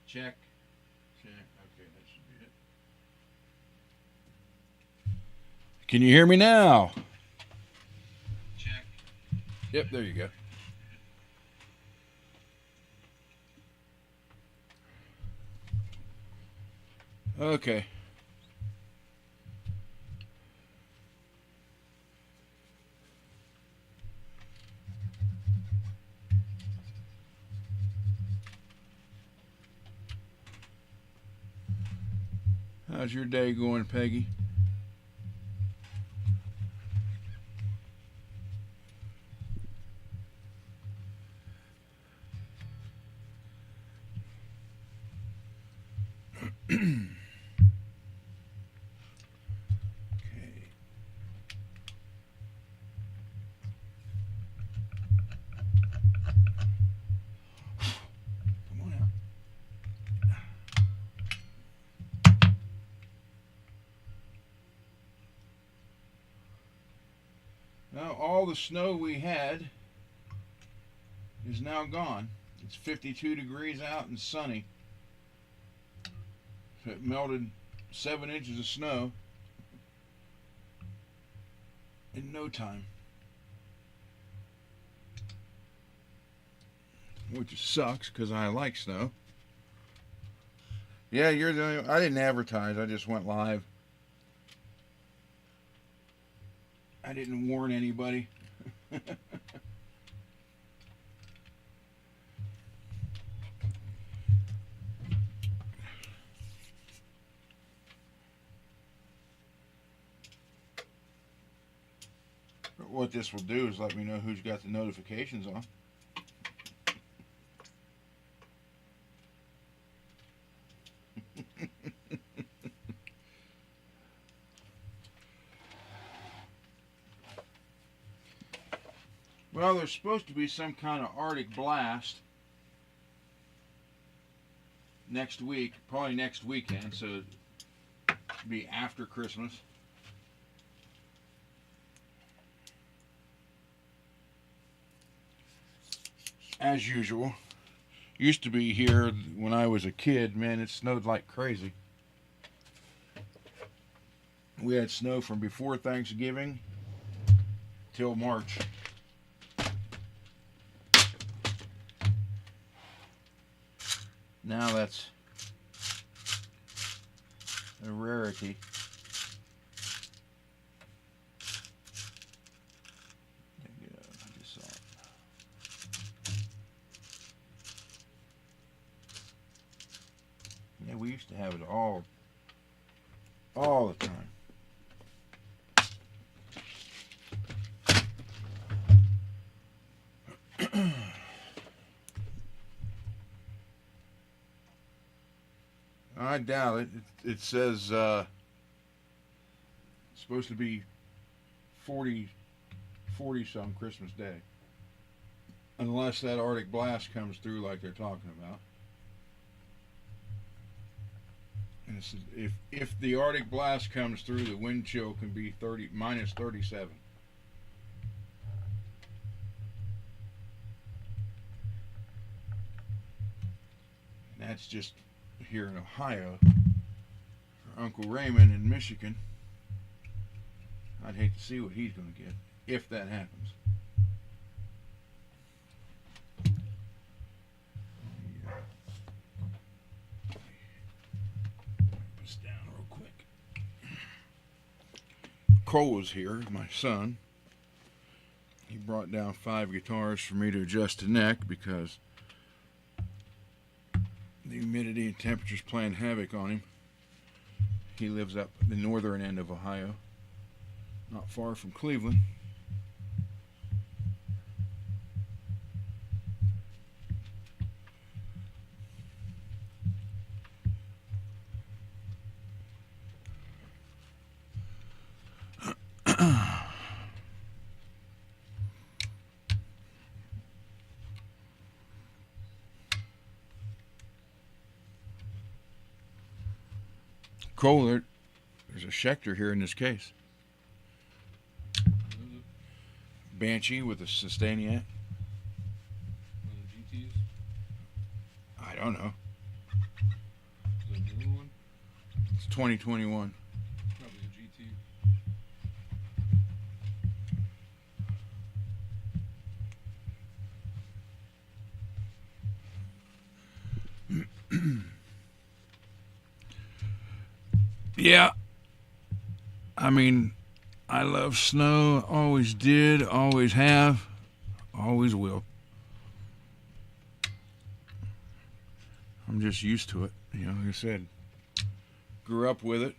Check. Check. Okay, that should be it. Can you hear me now? Check. Yep, there you go. Okay. How's your day going, Peggy? Okay. Come on out. Now, all the snow we had is now gone. It's 52 degrees out and sunny. It melted 7 inches of snow in no time, which sucks because I like snow. Yeah, you're the only, I didn't advertise. I just went live. I didn't warn anybody. What this will do is let me know who's got the notifications on. Well, there's supposed to be some kind of Arctic blast next week, probably next weekend, so it'll be after Christmas. As usual. Used to be here when I was a kid, man, it snowed like crazy. We had snow from before Thanksgiving till March. Now that's a rarity. Yeah, we used to have it all the time. I doubt it. It says it's supposed to be 40, 40 some Christmas Day. Unless that Arctic blast comes through like they're talking about. And it says if the Arctic blast comes through, the wind chill can be 30 minus 37. And that's just here in Ohio. For Uncle Raymond in Michigan, I'd hate to see what he's going to get if that happens. Put this down real quick. Cole was here, my son. He brought down 5 guitars for me to adjust the neck because the humidity and temperatures playing havoc on him. He lives up the northern end of Ohio, not far from Cleveland. Cole, there's a Schecter here in this case. Banshee with a Sustainiac. One of the GTs. I don't know. It's 2021. Probably a GT. Yeah. I mean, I love snow. Always did. Always have. Always will. I'm just used to it. You know, like I said, grew up with it.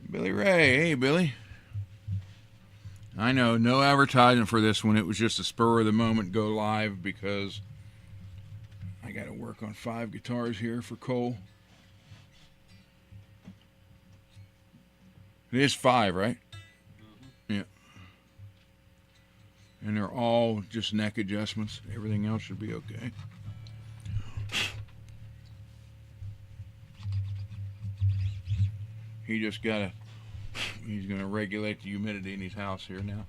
Billy Ray. Hey, Billy. I know, no advertising for this one. It was just a spur of the moment go live because I got to work on 5 guitars here for Cole. It is 5, right? Yeah. And they're all just neck adjustments. Everything else should be okay. He's going to regulate the humidity in his house here now.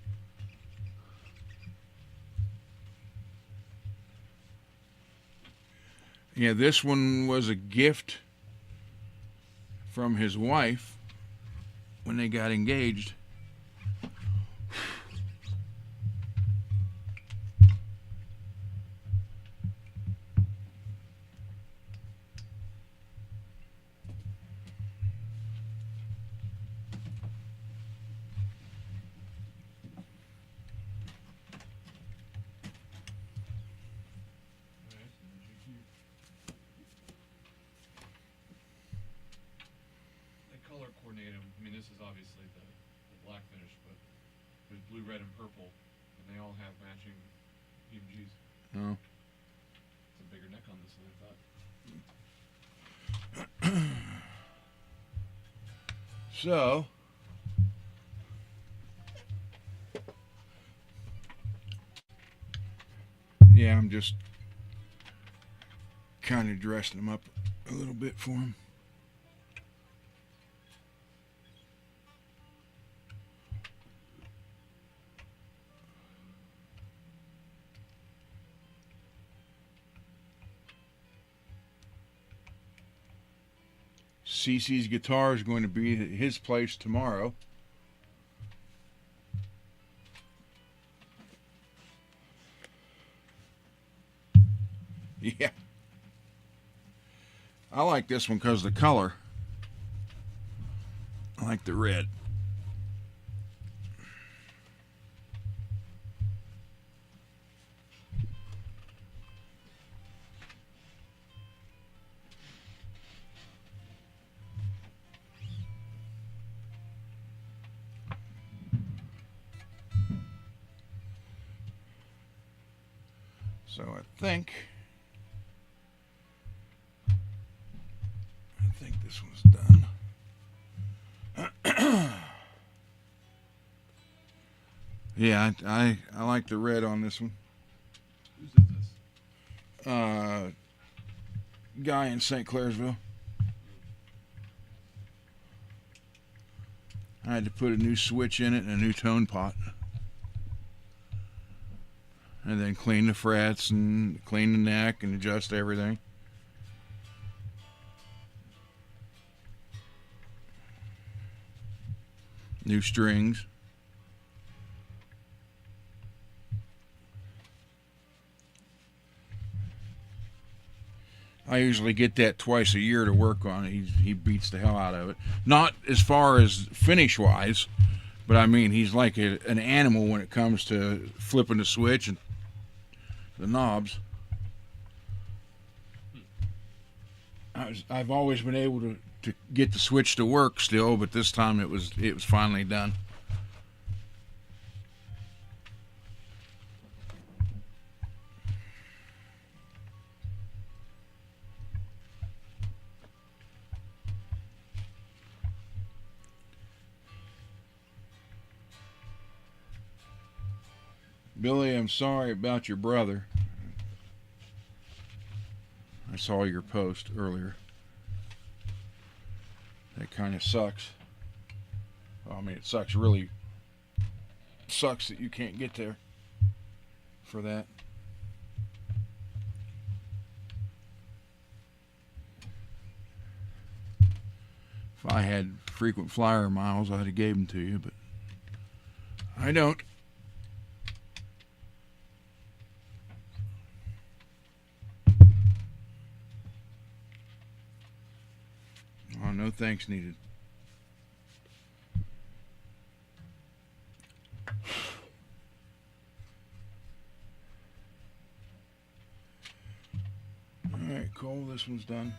Yeah, this one was a gift from his wife when they got engaged. Color coordinate them. I mean, this is obviously the black finish, but there's blue, red, and purple, and they all have matching EMGs. Oh. It's a bigger neck on this than I thought. So, yeah, I'm just kind of dressing them up a little bit for him. CC's guitar is going to be at his place tomorrow. Yeah. I like this one because of the color. I like the red. So I think this one's done. Yeah, I like the red on this one. Whose is this? Guy in St. Clairsville. I had to put a new switch in it and a new tone pot. And then clean the frets and clean the neck and adjust everything. New strings. I usually get that twice a year to work on it. He beats the hell out of it. Not as far as finish wise, but I mean he's like an animal when it comes to flipping the switch and the knobs. I've always been able to get the switch to work still, but this time it was finally done. Billy, I'm sorry about your brother. I saw your post earlier. That kind of sucks. Well, I mean, it sucks really. Sucks that you can't get there for that. I had frequent flyer miles, I'd have gave them to you, but I don't. Oh, no thanks needed. Alright, Cole, this one's done.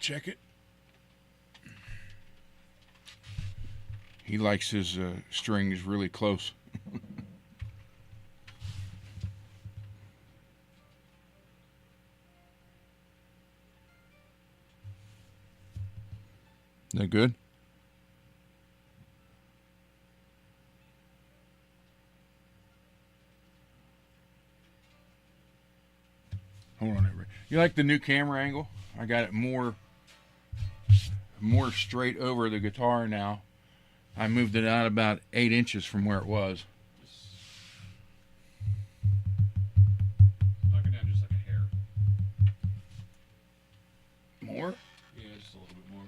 Check it. He likes his strings really close. Is that good? Hold on, everybody. You like the new camera angle? I got it more straight over the guitar now. I moved it out about 8 inches from where it was. Knock it down just like a hair. More? Yeah, just a little bit more.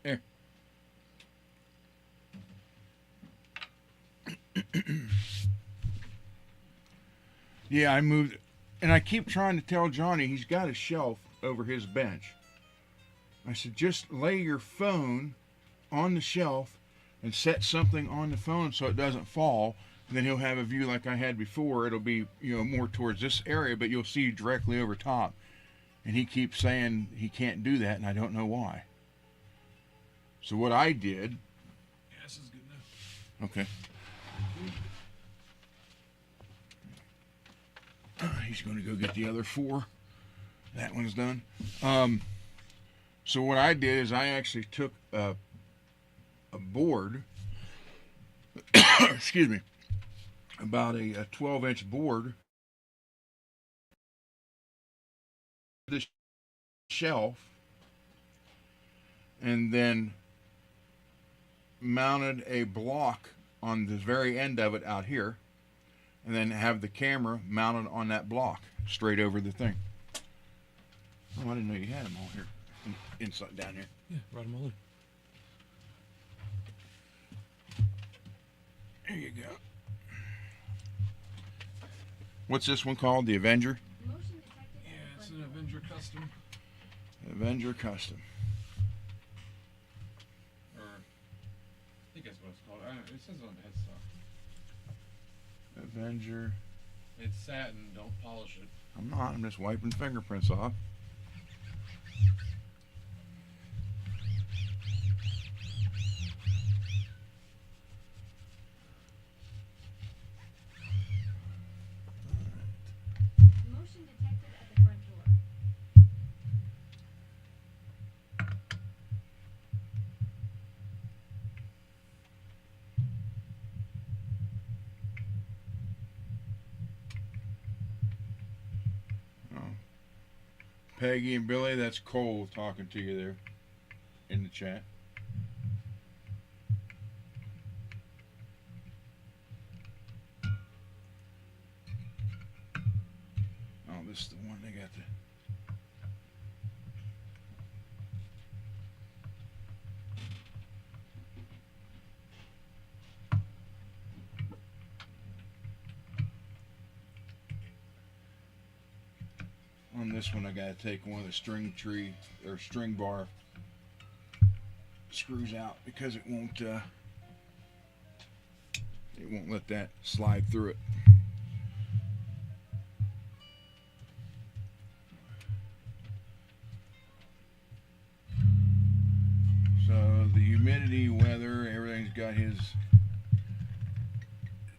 There. Yeah, I moved, and I keep trying to tell Johnny he's got a shelf over his bench. I said, just lay your phone on the shelf and set something on the phone so it doesn't fall. And then he'll have a view like I had before. It'll be, more towards this area, but you'll see directly over top. And he keeps saying he can't do that, and I don't know why. So what I did. Yeah, this is good enough. Okay. He's going to go get the other 4. That one's done. So what I did is I actually took a board, excuse me, about a 12-inch board, the shelf, and then mounted a block on the very end of it out here, and then have the camera mounted on that block straight over the thing. Oh, I didn't know you had them all here, inside down here. Yeah, write them all in. There you go. What's this one called? The Avenger? Yeah, it's an Avenger Custom. Avenger Custom. Or, I think that's what it's called. It says on the headstock. Avenger. It's satin, don't polish it. I'm not. I'm just wiping fingerprints off. Motion detected at the front door. Oh. Peggy and Billy, that's Cole talking to you there in the chat. Oh, this is the one they got the. On this one, I gotta take one of the string tree or string bar screws out because it won't let that slide through it. So the humidity, weather, everything's got his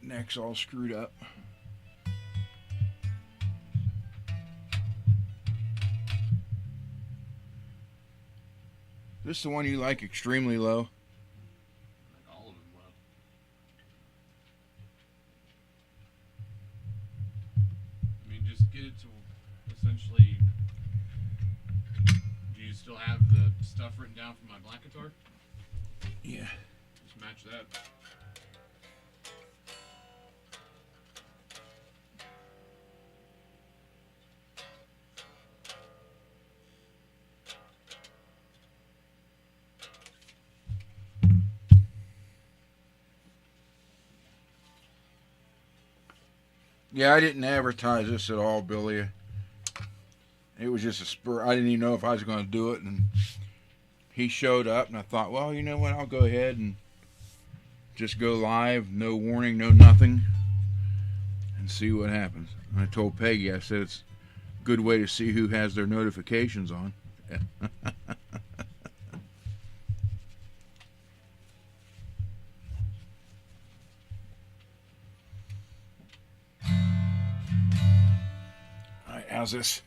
necks all screwed up. This is the one you like extremely low? Like all of them, well. just get it to essentially. Do you still have the stuff written down for my black guitar? Yeah. Just match that. Yeah, I didn't advertise this at all, Billy. It was just a spur. I didn't even know if I was going to do it, and he showed up, and I thought, well, you know what? I'll go ahead and just go live, no warning, no nothing, and see what happens. And I told Peggy, I said it's a good way to see who has their notifications on. All right, how's this?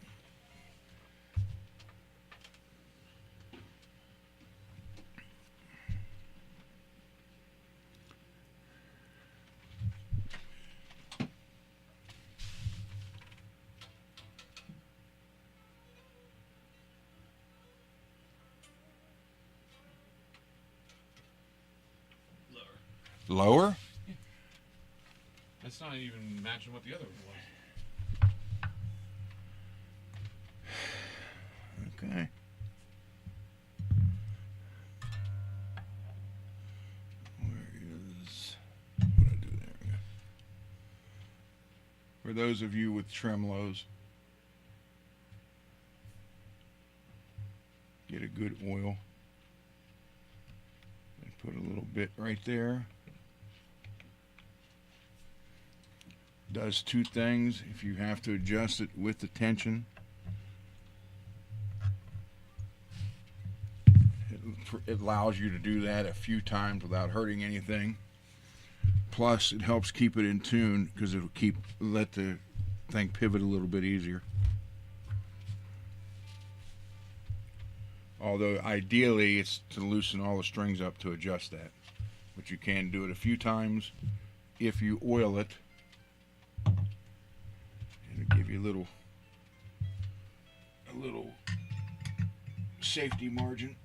Lower? That's not even matching what the other one was. Okay. Where is what I do there? For those of you with tremolos, get a good oil and put a little bit right there. Does two things. If you have to adjust it with the tension, it allows you to do that a few times without hurting anything. Plus, it helps keep it in tune because it'll let the thing pivot a little bit easier. Although ideally, it's to loosen all the strings up to adjust that, but you can do it a few times if you oil it. It'll give you a little safety margin.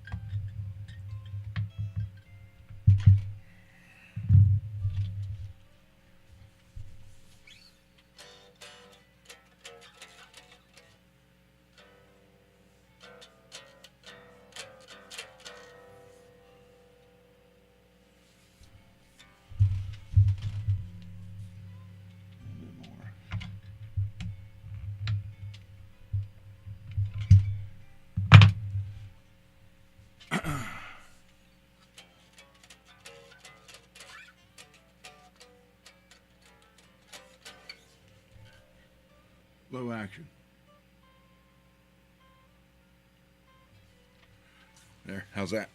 Low action. There, how's that?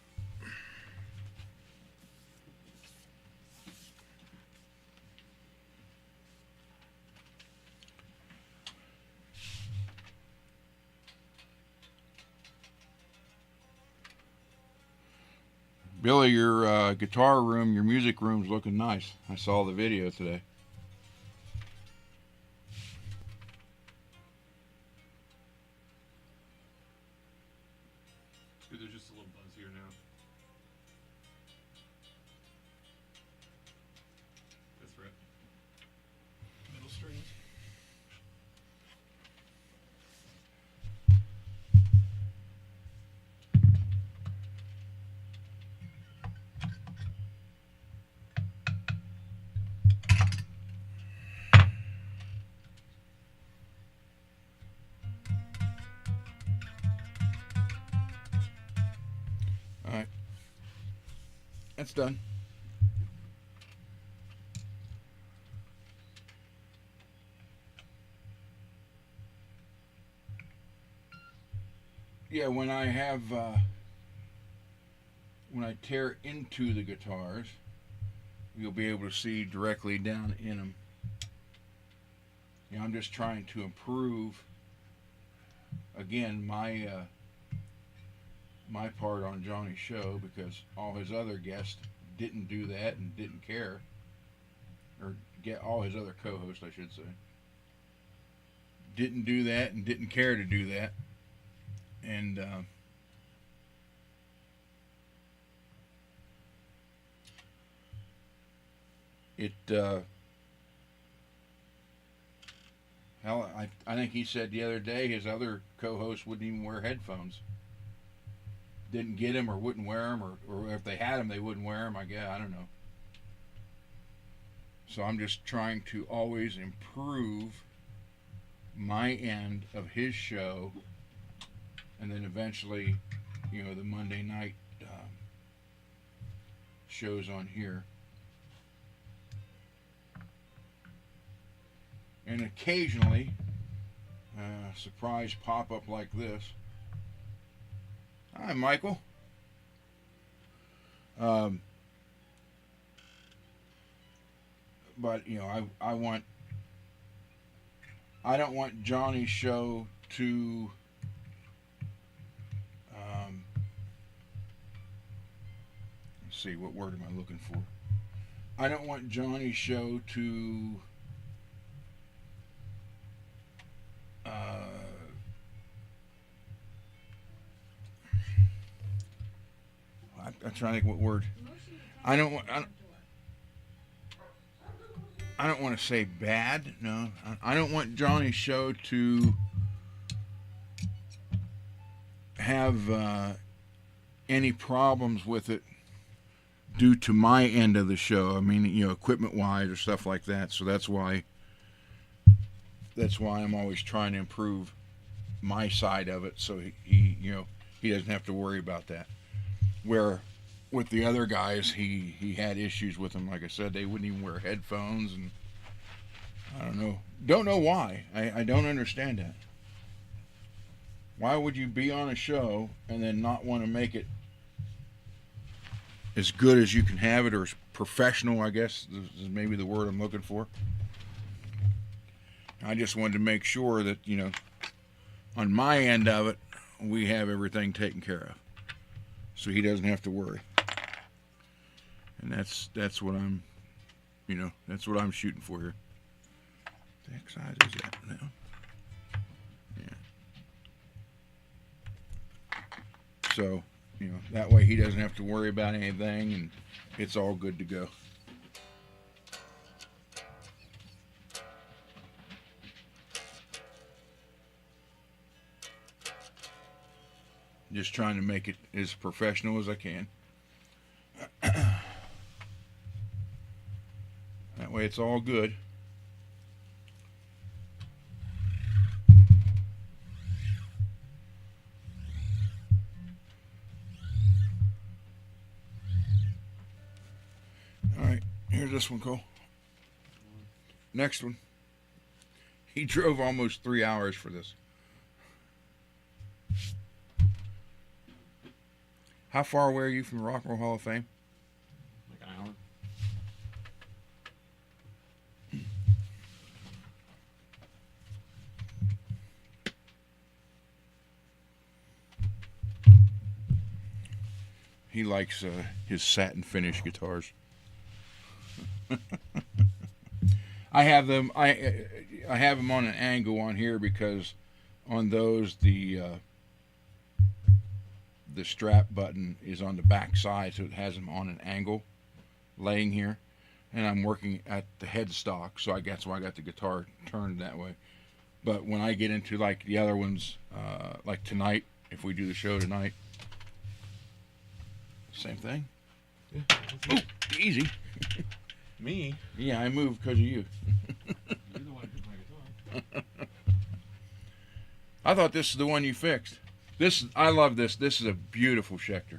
Billy, your guitar room, your music room's looking nice. I saw the video today. Dude, there's just a little buzz here now. That's right. Middle strings. All right. That's done. Yeah, when I tear into the guitars, you'll be able to see directly down in them. Yeah, I'm just trying to improve, again, my part on Johnny's show, because all his other guests didn't do that and didn't care, or get all his other co-hosts, I should say, didn't do that and didn't care to do that. And hell, I think he said the other day his other co-host wouldn't even wear headphones. Didn't get them or wouldn't wear them, or if they had them, they wouldn't wear them. I guess, I don't know. So I'm just trying to always improve my end of his show, and then eventually, you know, the Monday night shows on here. And occasionally, surprise pop-up like this. Hi, Michael. But, you know, I don't want Johnny's show to let's see, what word am I looking for? I don't want Johnny's show to I'm trying to think what word. Motion I don't detected want. at the front door. I don't want to say bad. No, I don't want Johnny's show to have any problems with it due to my end of the show. I mean, you know, equipment-wise or stuff like that. So that's why I'm always trying to improve my side of it, so he you know, he doesn't have to worry about that. Where with the other guys, he had issues with them. Like I said, they wouldn't even wear headphones, and I don't know why. I don't understand that. Why would you be on a show and then not want to make it as good as you can have it, or as professional, I guess is maybe the word I'm looking for. I just wanted to make sure that, you know, on my end of it, we have everything taken care of, so he doesn't have to worry. And that's what I'm, you know, that's what I'm shooting for here. The heck size is that now? Yeah. So, you know, that way he doesn't have to worry about anything, and it's all good to go. Just trying to make it as professional as I can. That way it's all good. Alright, here's this one, Cole. Next one. He drove almost 3 hours for this. How far away are you from the Rock and Roll Hall of Fame? Like an hour. He likes his satin finish guitars. I have them. I have them on an angle on here because on those the strap button is on the back side, so it has them on an angle, laying here, and I'm working at the headstock, so I guess why I got the guitar turned that way. But when I get into like the other ones, like tonight, if we do the show tonight, same thing. Yeah. Oh, easy. Me? Yeah, I moved because of you. You're the one who picked my guitar. I thought this is the one you fixed. I love this. This is a beautiful Schecter.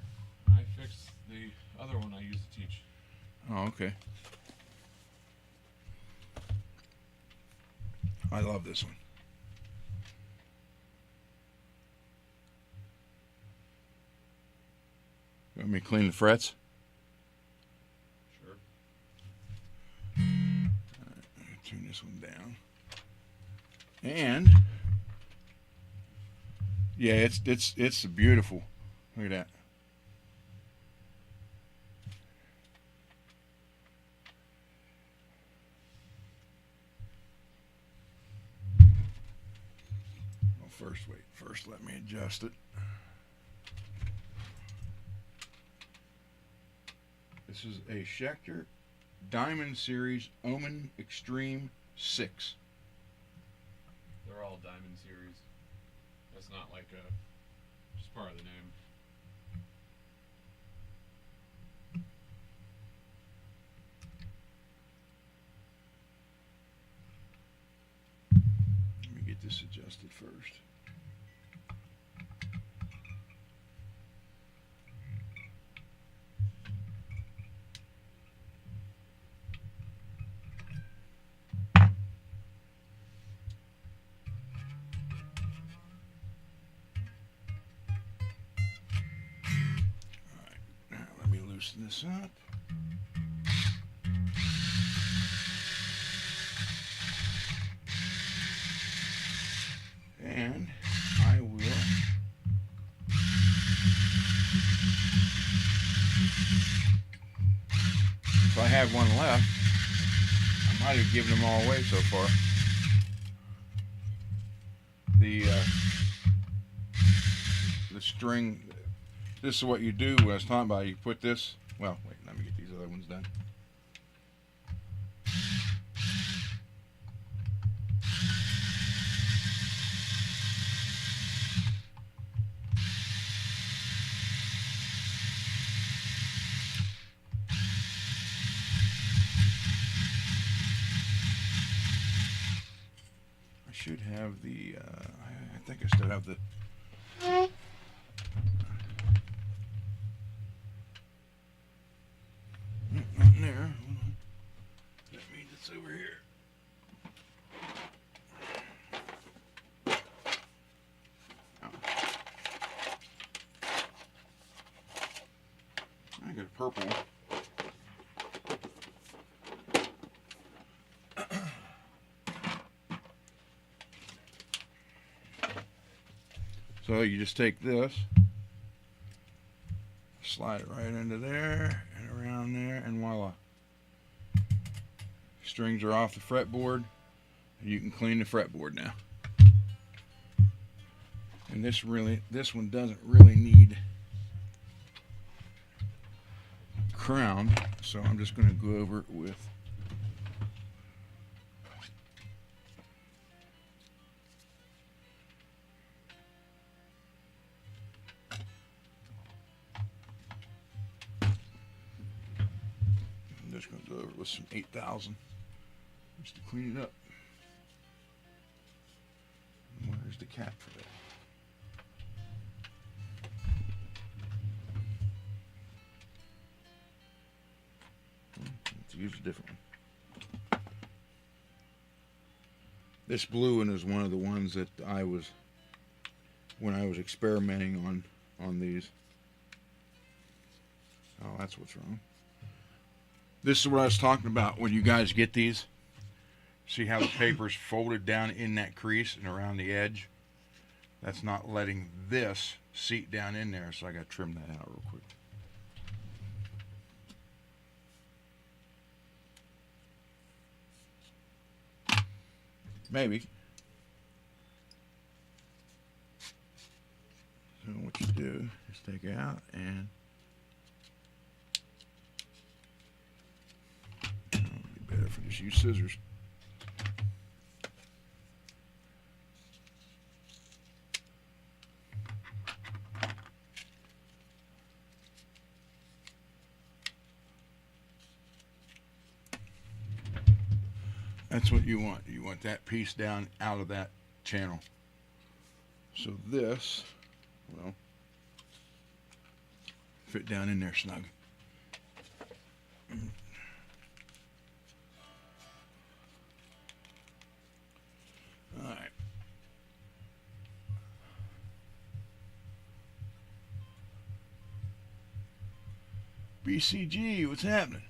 I fixed the other one I used to teach. Oh, okay. I love this one. You want me to clean the frets? Sure. Turn this one down. And yeah, it's beautiful. Look at that. First let me adjust it. This is a Schecter Diamond Series Omen Extreme 6. They're all Diamond Series. That's not like a just part of the name. Let me get this adjusted first. Loosen this up. And I will if I have one left, I might have given them all away so far. The string, this is what you do when I was talking about. You put this, well, wait, let me get these other ones done. I should have the, I think I still have the, not in there. Hold on. That means it's over here. Oh. I got a purple one. So you just take this, slide it right into there and around there, and voila. Strings are off the fretboard. You can clean the fretboard now. And this one doesn't really need crown, so I'm just going to go over it with just going to go over it with some 8000 just to clean it up. Where's the cap for that? Let's use a different one. This blue one is one of the ones that when I was experimenting on these. Oh, that's what's wrong. This is what I was talking about when you guys get these. See how the paper's folded down in that crease and around the edge? That's not letting this seat down in there, so I got to trim that out real quick. Maybe. So what you do is take it out and better if I just use scissors. That's what you want. You want that piece down out of that channel. So this will fit down in there snug. All right. BCG, what's happening?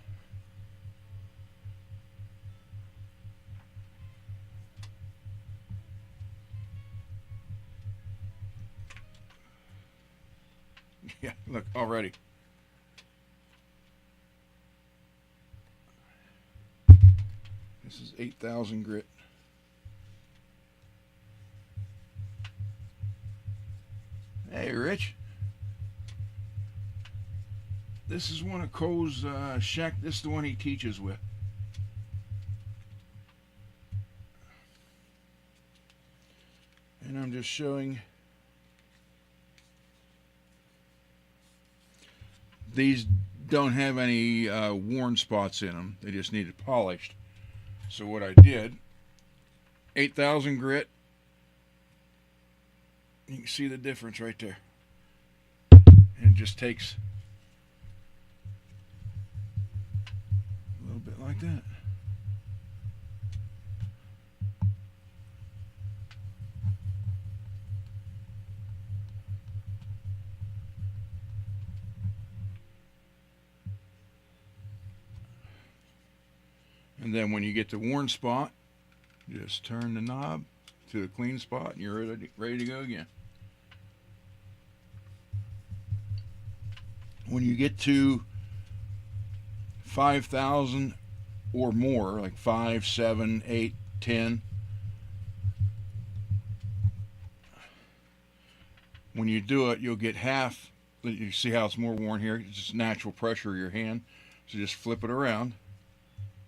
Yeah, look, already. This is 8000 grit. Hey, Rich. This is one of Cole's Shaq. This is the one he teaches with. And I'm just showing. These don't have any worn spots in them. They just needed polished. So what I did, 8,000 grit. You can see the difference right there. And it just takes a little bit like that. And then when you get the worn spot, just turn the knob to the clean spot and you're ready to go again. When you get to 5,000 or more, like 5, 7, 8, 10, when you do it, you'll get half. You see how it's more worn here? It's just natural pressure of your hand. So just flip it around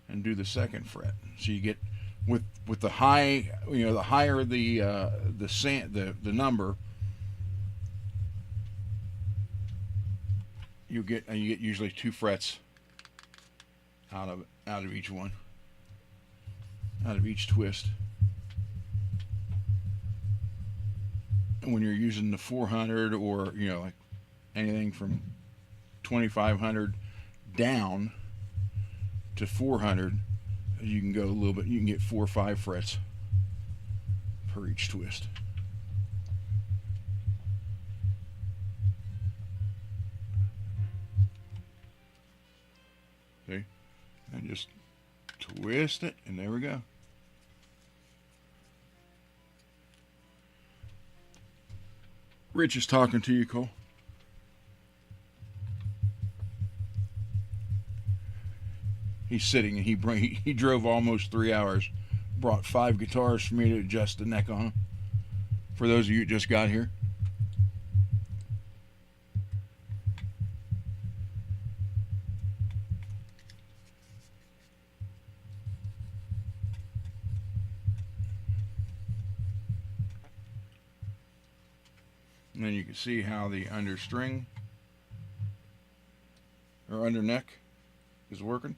and do the second fret. So you get with the high, the higher the number, you get usually 2 frets out of each one, out of each twist. And when you're using the 400 or like anything from 2,500 down to 400, you can go a little bit. You can get 4 or 5 frets per each twist. See? And just twist it, and there we go. Rich is talking to you, Cole. He's sitting, and he drove almost 3 hours. Brought 5 guitars for me to adjust the neck on them. For those of you who just got here. And then you can see how the understring or under neck is working.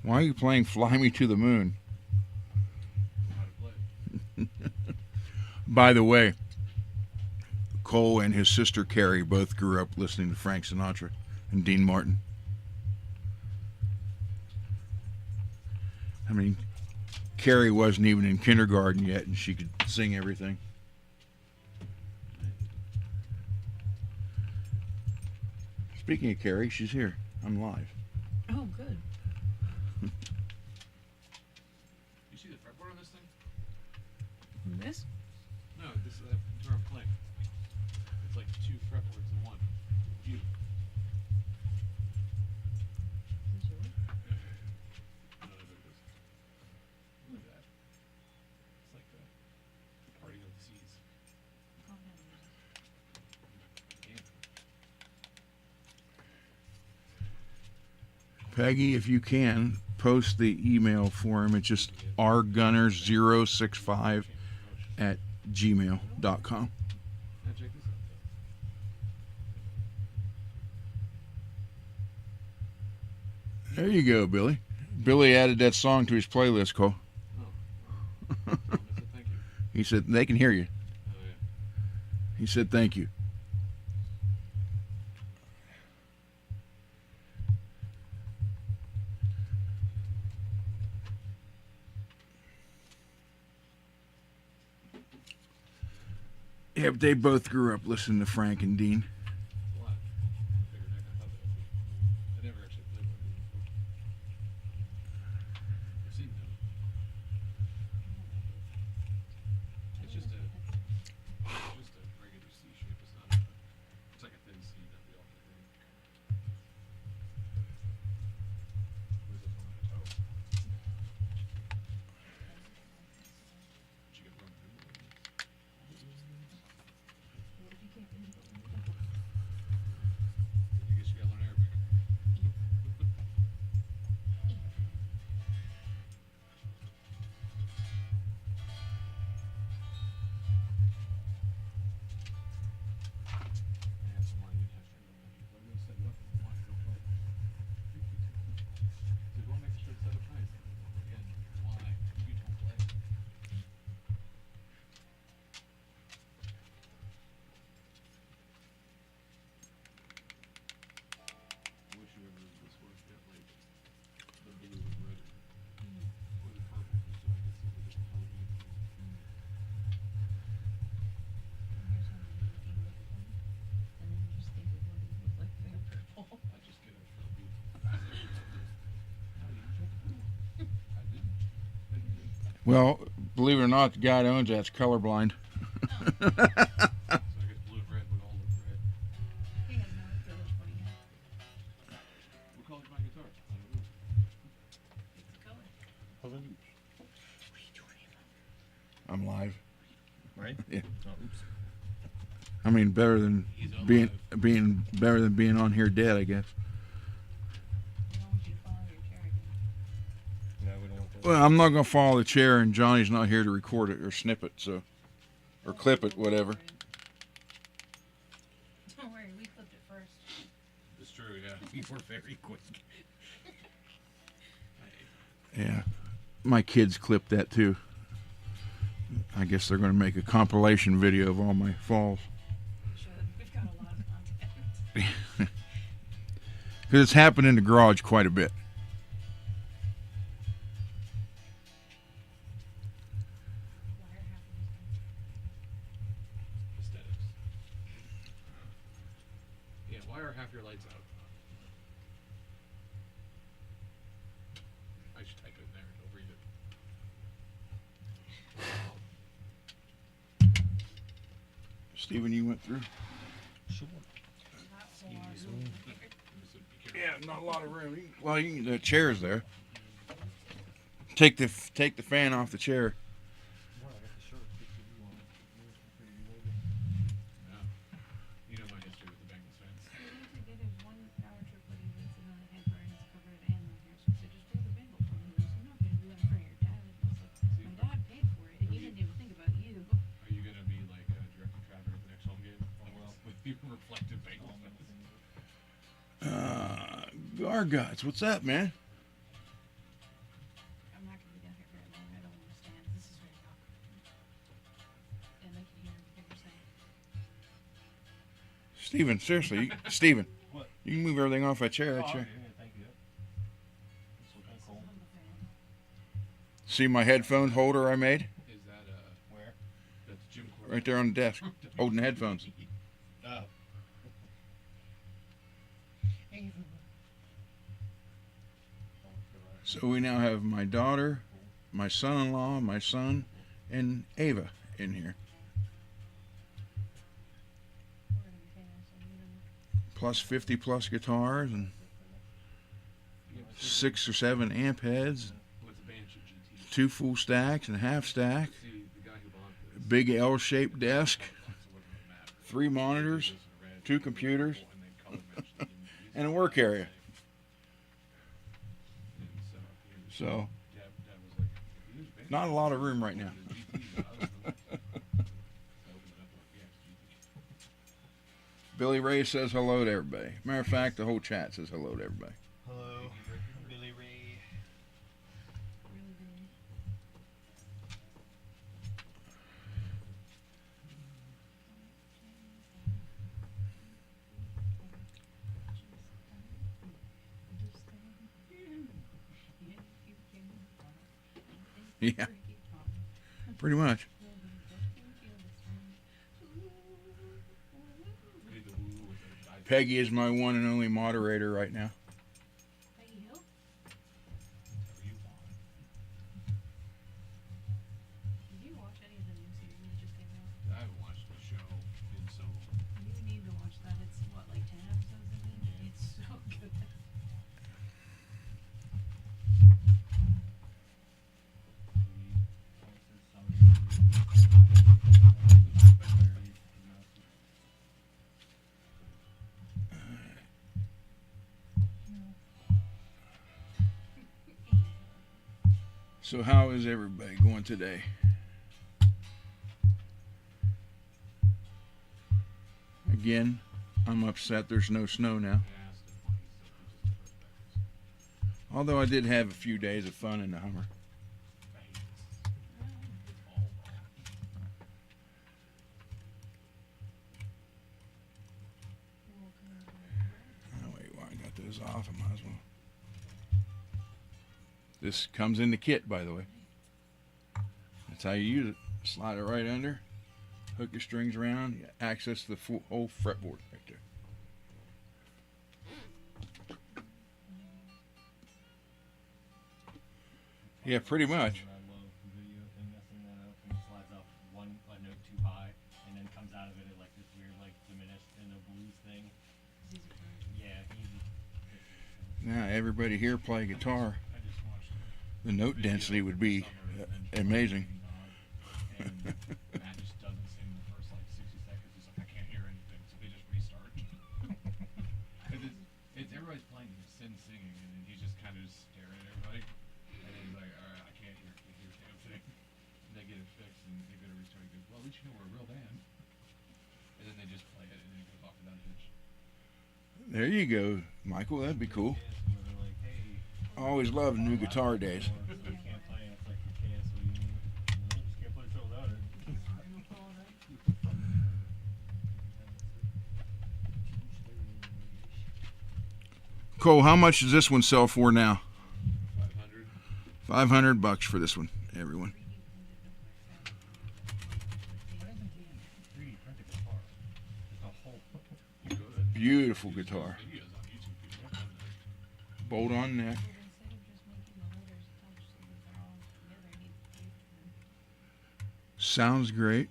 Why are you playing Fly Me to the Moon? How to play. By the way, Cole and his sister Carrie both grew up listening to Frank Sinatra and Dean Martin. I mean, Carrie wasn't even in kindergarten yet, and she could sing everything. Speaking of Carrie, she's here. I'm live. Oh, good. You see the fretboard on this thing? This? No, this is where I'm playing. It's like 2 fretboards in one. View. Is yours? No, there it is. Look at that. It's like the parting of the seas. Calm down. Damn. Peggy, if you can, post the email for him. It's just rgunner065 at gmail.com. Now check this out though. There you go, Billy. Billy added that song to his playlist, Cole. I said thank you. He said they can hear you. Oh yeah. He said thank you. Yeah, but they both grew up listening to Frank and Dean. A lot. Bigger neck. I thought that would be. I never actually played one of these before. I've seen them. It's just a regular C shape. It's not. It's like a thin C that we all play. Where's this one on the toe? Did you get one? What if you can't read it? You guess you gotta learn Arabic. I have some line you test turned on. I'm gonna set it up and watch it play. So go make sure it's set up nice. Again, why? You don't play. I wish whoever this was got like the blue with red or the purple just so I could see the different color beams. Here's how you look at them, and then you just think of what it would look like if they were purple. I just get a Sharpie. I didn't. Well, believe it or not, the guy that owns that's colorblind. So I guess blue and red would all look red. He has no idea which one he has. What color's my guitar? I don't know. It's a color. I'm live. Right? Yeah. Oh, oops. I mean, better than He's being better than being on here dead, I guess. We don't want you to follow your chair again. No, we don't want that. Well, I'm not gonna follow the chair, and Johnny's not here to record it or snip it, so or clip it, whatever. Don't worry, we clipped it first. It's true, yeah. We were very quick. Yeah, my kids clipped that too. I guess they're gonna make a compilation video of all my falls. We should. We've got a lot of content. Because it's happened in the garage quite a bit. Wire half of these things. Aesthetics. Yeah, why are half your lights out? I should type it in there. Don't read it. Steven, you went through? Sure. Not so hard. So be careful. Yeah, not a lot of room. Well, the chair's there. Take the fan off the chair. Well, I got the shirt. Good for you on it. Yeah. You know my history with the Bengals fans. We need to get his one power trip where he lives in on the head burn, it's covered in animal hair. So I said, just do the Bengal one. He goes, I'm not going to do that in front of your dad. I was like, my dad paid for it, and he didn't even think about you. Are you gonna be like directing traffic at the next home game? Oh well, with your reflective Bengals fans. Garguts, what's up, man? I'm not going to be down here very long. I don't understand. This is very awkward. And they can hear everything you're saying. Steven, seriously, Steven. What? You can move everything off that chair. That Oh, chair. okay, yeah, thank you. That's what I call. On the fan. See my headphone holder I made Is that Where? that's Jim Corbett? right there on the desk, holding headphones. Oh. So we now have my daughter, my son-in-law, my son, and Ava in here, We're going to be famous. So you know. plus 50 plus guitars and 6 or 7 amp heads, What's a Banshee GT? 2 full stacks and a half stack, See, the guy who bought this. big L-shaped desk, So what does it matter? 3 monitors, This in red, 2 computers, and then color matched it. and a work area. And so, So Dad was like, "Use Banshee." not a lot of room right now. The GT, I opened it up, yeah, it's GT. Billy Ray says hello to everybody. Matter of fact, the whole chat says hello to everybody. Hello, Billy Ray. Yeah, Freaky Tom. pretty much. Well, then just can feel this one. I need the woo with the dive. Peggy is my one and only moderator right now. Peggy Hill? Whatever you want. Did you watch any of the new season that just came out? I haven't watched the show in so long. You need to watch that. It's what, like 10 episodes of it? Yeah. It's so good. So how is everybody going today? Again, I'm upset there's no snow now. I asked him why he said he just pressed backwards. Although I did have a few days of fun in the Hummer. I hate this. It's all wrong. Oh, wait, while I got those off, I might as well. This comes in the kit, by the way. That's how you use it. Slide it right under, hook your strings around, you access the full, whole fretboard right there. Yeah, pretty much. I love the video of him messing that up and he slides up a note too high and then comes out of it at like this weird like diminished in a blues thing. Yeah, Now everybody here play guitar. I just watched The note density would be amazing. and Matt just doesn't sing the first like 60 seconds. He's like, I can't hear anything, so they just restart. 'Cause it's everybody's playing, he's singing, and then he's just kind of just staring at everybody. And then he's like, all right, I can't hear a damn thing. And they get it fixed, and they go to restart. He goes, well, at least you know we're a real band. And then they just play it, and then it goes off without a hitch. There you go, Michael. That'd be cool. they're like, hey, I always loved new guitar days. so you can't play and it's like okay, so you just can't play so without it. Cole, how much does this one sell for now? 500. $500 for this one, everyone. Why doesn't he 3D print a guitar? Just a whole You could. Beautiful guitar. Videos on YouTube. People have done that. Bolt on neck. Well, instead of just making the letters touch so that they're all together, he taped them. Sounds great.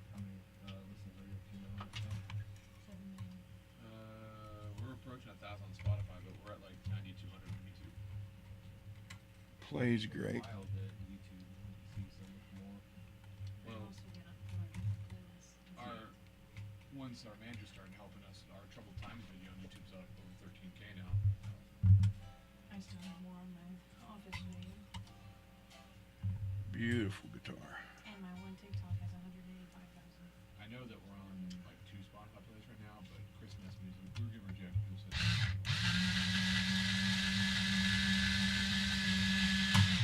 how many listens are you up to now? 7 million. We're approaching 1,000 on Spotify, but we're at like 9,200 on YouTube. Plays great. Wild that YouTube sees so much more. They Well, also get up to our different playlists. once our manager started helping us, our Troubled Times video on YouTube's up over 13K now. I still have more on my office video, Beautiful guitar. and my one TikTok has 185,000. I know that we're on like 2 Spotify plays right now, but Chris messaged me, so we're getting rejected. He said, That's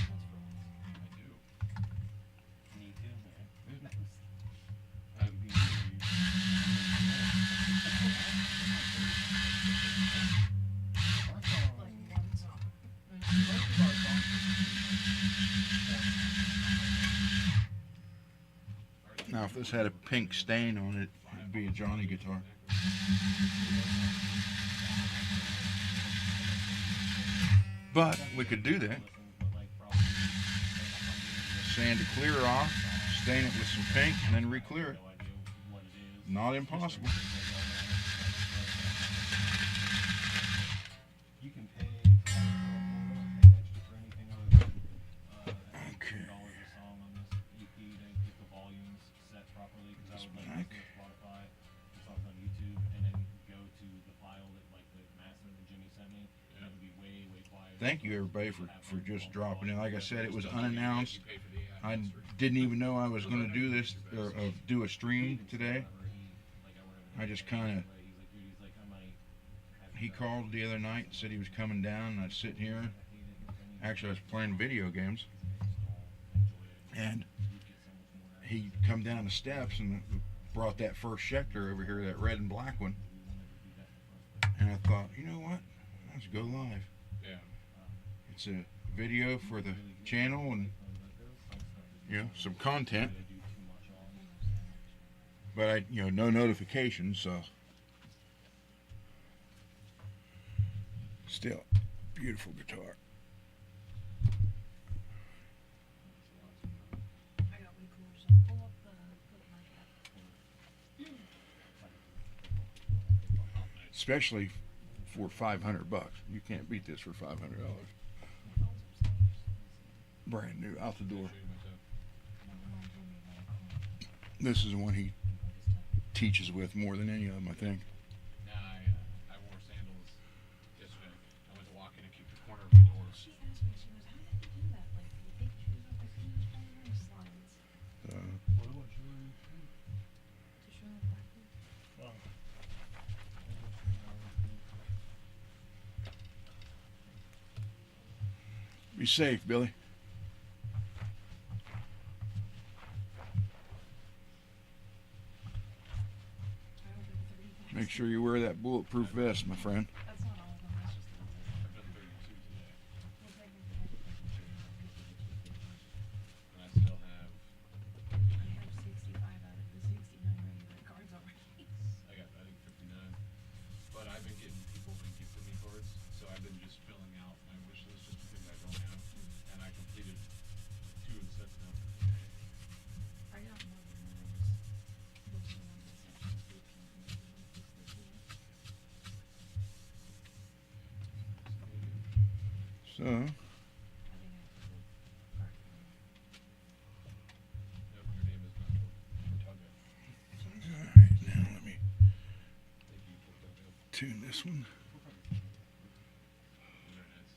for us. I do. Me too, man. Like one song. Now, if this had a pink stain on it, it'd be a Johnny guitar. But we could do that. Sand the clear off, stain it with some pink, and then re-clear it. Not impossible. You can pay extra for anything other than Okay. $10 a song on this EP to get the volumes set properly. Because I would like listen to Spotify, the songs on YouTube, and then go to the file that like the master that Jimmy sent me, and it would be way quieter. Thank you, everybody, for just dropping in. Like I said, it was unannounced. You pay for the ad I extra. didn't even know I was going to do this or do a stream today. I just kind of. He called the other night, said he was coming down, and I was sitting here. Actually, I was playing video games, and he come down the steps, and brought that first Schecter over here, that red and black one, We wanted to do that in the first place. and I thought, you know what? Let's go live. Yeah. It's a video for the channel and some content, but I no notifications, so still beautiful guitar. I got way cooler stuff. Pull up the Especially for $500. You can't beat this for $500. Brand new, out the door. This is the one he teaches with more than any of them, I think. Nah, I wore sandals yesterday. I went to walk in and kicked the corner of my door. She asked me, she goes, how did you do that? Like, you take your shoes off, like, you just wearing your slides What about you? to show them backwards. Be safe, Billy. I ordered 3 Make sure you wear that bulletproof vest, my friend. That's not all of them, that's just the ones I've done 32 today, we'll take them for and I still have. I have 65 out of the 69 regular cards already. I think 59. But I've been getting people to gift me cards, so I've been just filling out my wish list just because I don't have, and I completed 2 of the sets now. I got more than that. I just looked around my section to see if I can fix this here. So, I think I have to go card for Nope, your name is not Tortuga. alright, now let me Thank you, Tortuga. tune this one. Very nice.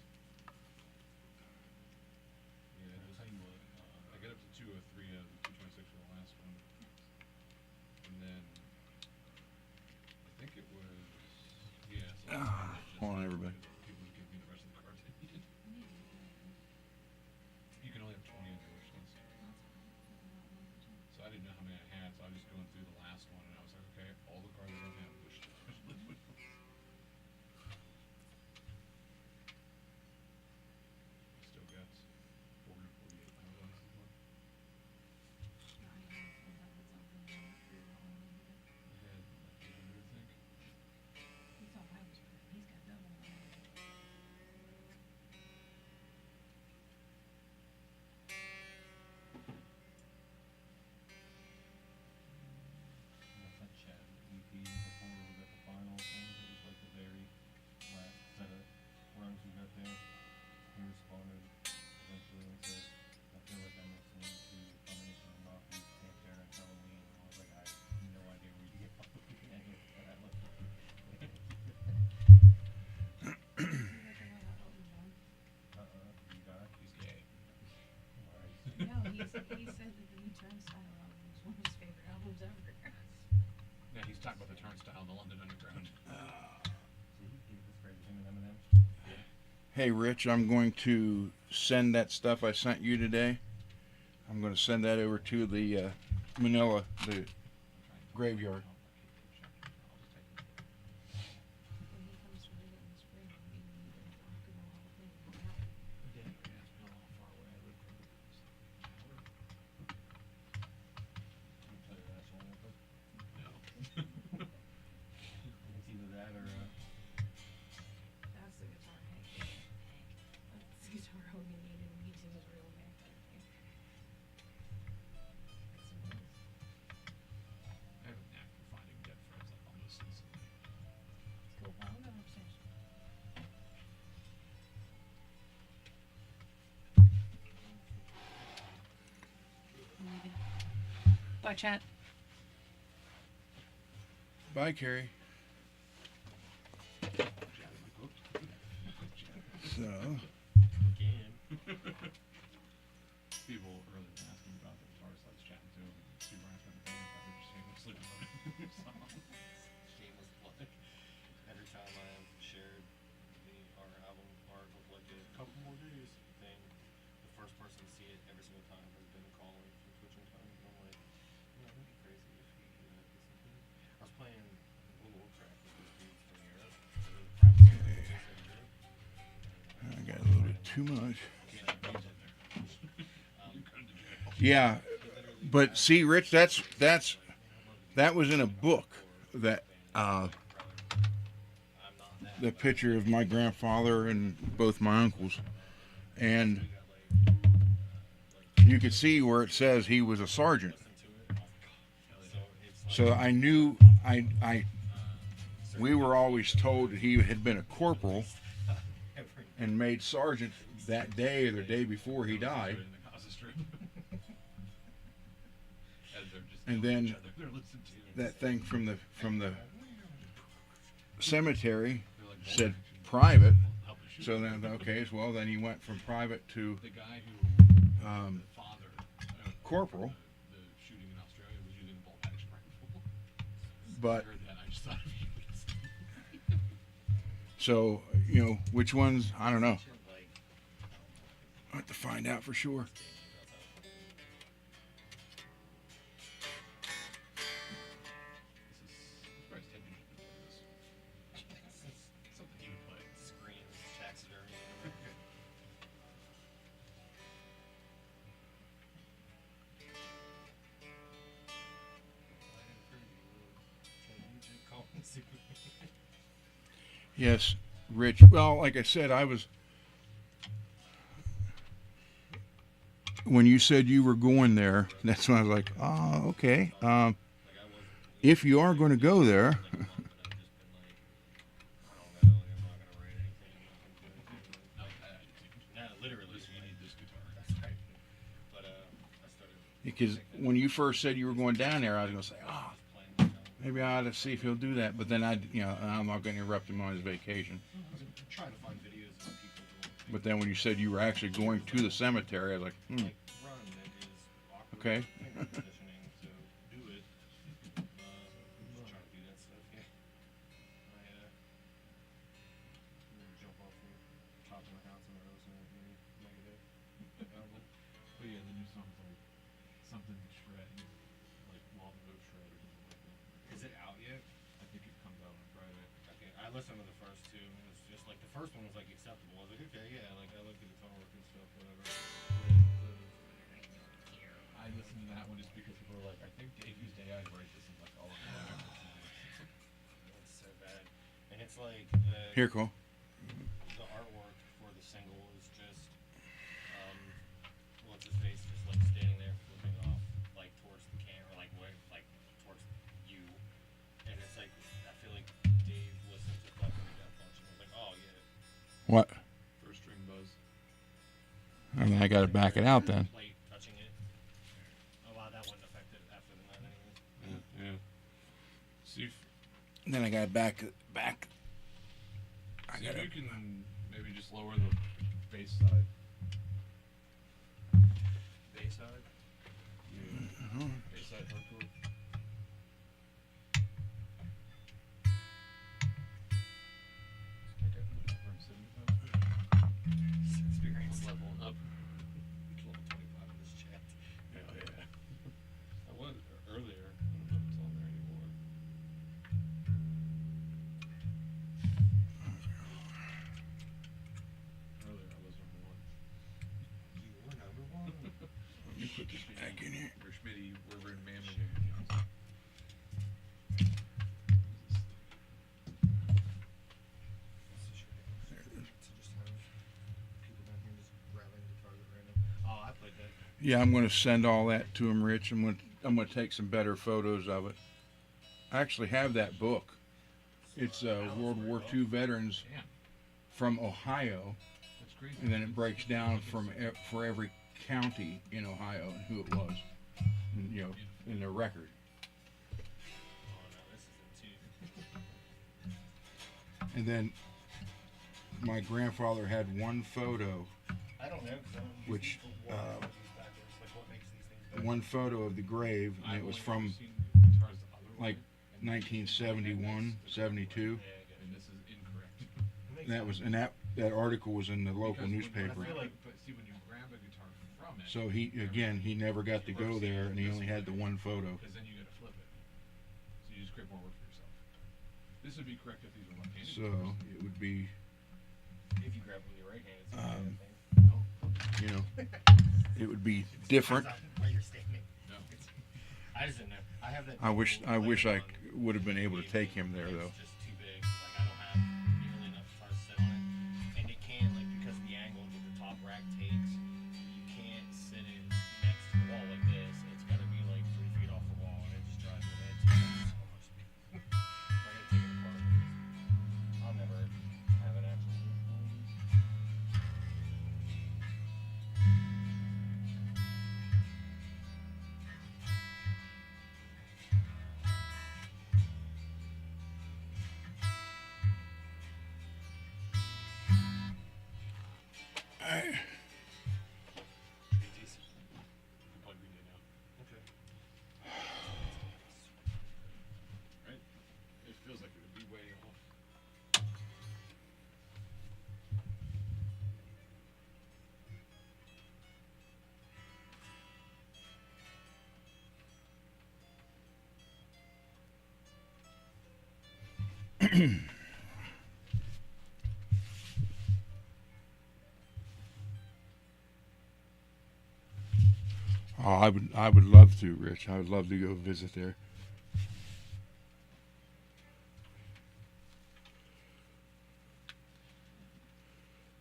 Yeah, I'll tell you what, I got up to 203 out of the 226 for the last one. And then I think it was so Hold on, everybody. people would give me the rest of the cards I needed. You can only have 20 on your wish list. So I didn't know how many I had, so I was just going through the last one and I was like, okay, all the cards I don't have wish list. Still got 40, 48 pounds on this one. I had like 800, I think. I sent Chad an EP before we got the final thing. It was like the very last set of runs we got there. He responded eventually and said, I feel like I'm listening to a combination of Rocky, Pantera, and Halloween. And I was like, I have no idea where you get all of any of that. Like, you got it? He's gay. Alright. No, he said that the new Turnstile album was one of his favorite albums ever. Yeah, he's talking about the Turnstile and the London Underground. See, that's crazy. Him and Eminem. Hey, Rich, I'm going to send that stuff I sent you today. I'm going to send that over to the Manila, the graveyard. When he comes to visit in the spring, maybe we can talk about all the things that happened. Yeah, it's been a little far away. I live from Can you play that song with us? No. It's either that or That's the guitar Hank. That's the guitar Hogan needed when he did his real Hank. I have a knack for finding dead friends like almost instantly. Cool. I'll go upstairs. Bye, chat. Bye, Carrie. So, again. People earlier were asking about the guitarist I was chatting to. Super asked about the band. I was just shamelessly promoting songs. Shameless plug. Every time I have shared our album art with like a couple more days thing, the first person to see it every single time has been calling from Twitch and time. And I'm like, you know, it'd be crazy if he playing little track with these dudes from Europe. I got a little bit too much. Yeah, but see, Rich, that was in a book that the picture of my grandfather and both my uncles, and you could see where it says he was a sergeant. So I knew we were always told that he had been a corporal and made sergeant that day or the day before he died. And then that thing from the cemetery said private. So then, okay, well then he went from private to The guy who, um, the father, corporal. the shooting in Australia was using a bolt action rifle. But I heard that, I just thought of you. so which ones? I don't know. I have to find out for sure. Surprised Ted didn't play this. Something he would play. Screams, taxidermy. Yes, Rich. Well, like I said, when you said you were going there, that's when I was like, oh, okay. If you are going to go there, because when you first said you were going down there, I was going to say, maybe I ought to see if he'll do that. But then I'm not going to interrupt him on his vacation. Trying to find videos of people doing But then when you said you were actually going to the cemetery, I was like, run that is awkward. Okay. Conditioning to do it. Just trying to do that stuff. Yeah. Jump off the top of my house and I was negative. But yeah, the new song's like something shred, like Long Boat Shred or something like that. Is it out yet? I think it comes out on Friday. Okay, I listened to the first two. And it was just like the first one was like acceptable. I was like, okay, yeah, like I like the guitar work and stuff, whatever. I listened to that one just because people were like, I think Dave used AI to write this, and like all of them. It's so bad, and it's like here, Cole. the artwork for the single is just what's his face just like standing there flipping off like towards the camera, like way like towards you, and it's like I feel like Dave listened to fucking Death Punch and was like, oh yeah. What? First string buzz. I mean, I got to back it out then. Plate touching it. Oh wow, that wouldn't affect it after the night anyways. Yeah. See if, And then I got to back. I see got if to. you can maybe just lower the bass side. Bayside. Bass side hardcore. Okay, put it from 75. Experience level up. Level 25 in this chat. Hell yeah. I was earlier. I don't know if it's on there anymore. Earlier I was number one. You were number one. Let me put this back in here. Or Schmitty, we're in Manly. Oh, I played that. Yeah, I'm going to send all that to him, Rich. I'm going to take some better photos of it. I actually have that book. It's World War II veterans Damn, from Ohio, that's crazy. and then it breaks down for every county in Ohio and who it was, and, in their record. Oh no, this is in two. And then my grandfather had one photo, I don't know because I don't use Which, these for what backwards. Like what makes these things better? one photo of the grave, and I've it was only from ever seen guitars the other way, like and 1971, 72. and this is incorrect. It makes That was, and that article was in the local Because newspaper. When, I feel like- but see, when you grab a guitar from it, So he never got to go there, and he only had the one photo. because then you got to flip it. So you just create more work for yourself. This would be correct if these were left-handed. So it would be, If you grab it with your right hand, it's the Um, same thing. you know, it would be different. Why you're standing. No. I just didn't know. I have that. I wish I little wish I light on. would have been able to take him there though. It's just too big. Like I don't have nearly enough to try to sit on it, and it can't like because of the angle that the top rack takes. You can't sit it next to the wall like this. It's got to be like 3 feet off the wall, and it just drives me nuts. It's so much space. I gotta take it apart. I'll never have an actual. Plug me in now. Okay. Right? It feels like it would be way off. Oh, I would love to, Rich. I would love to go visit there.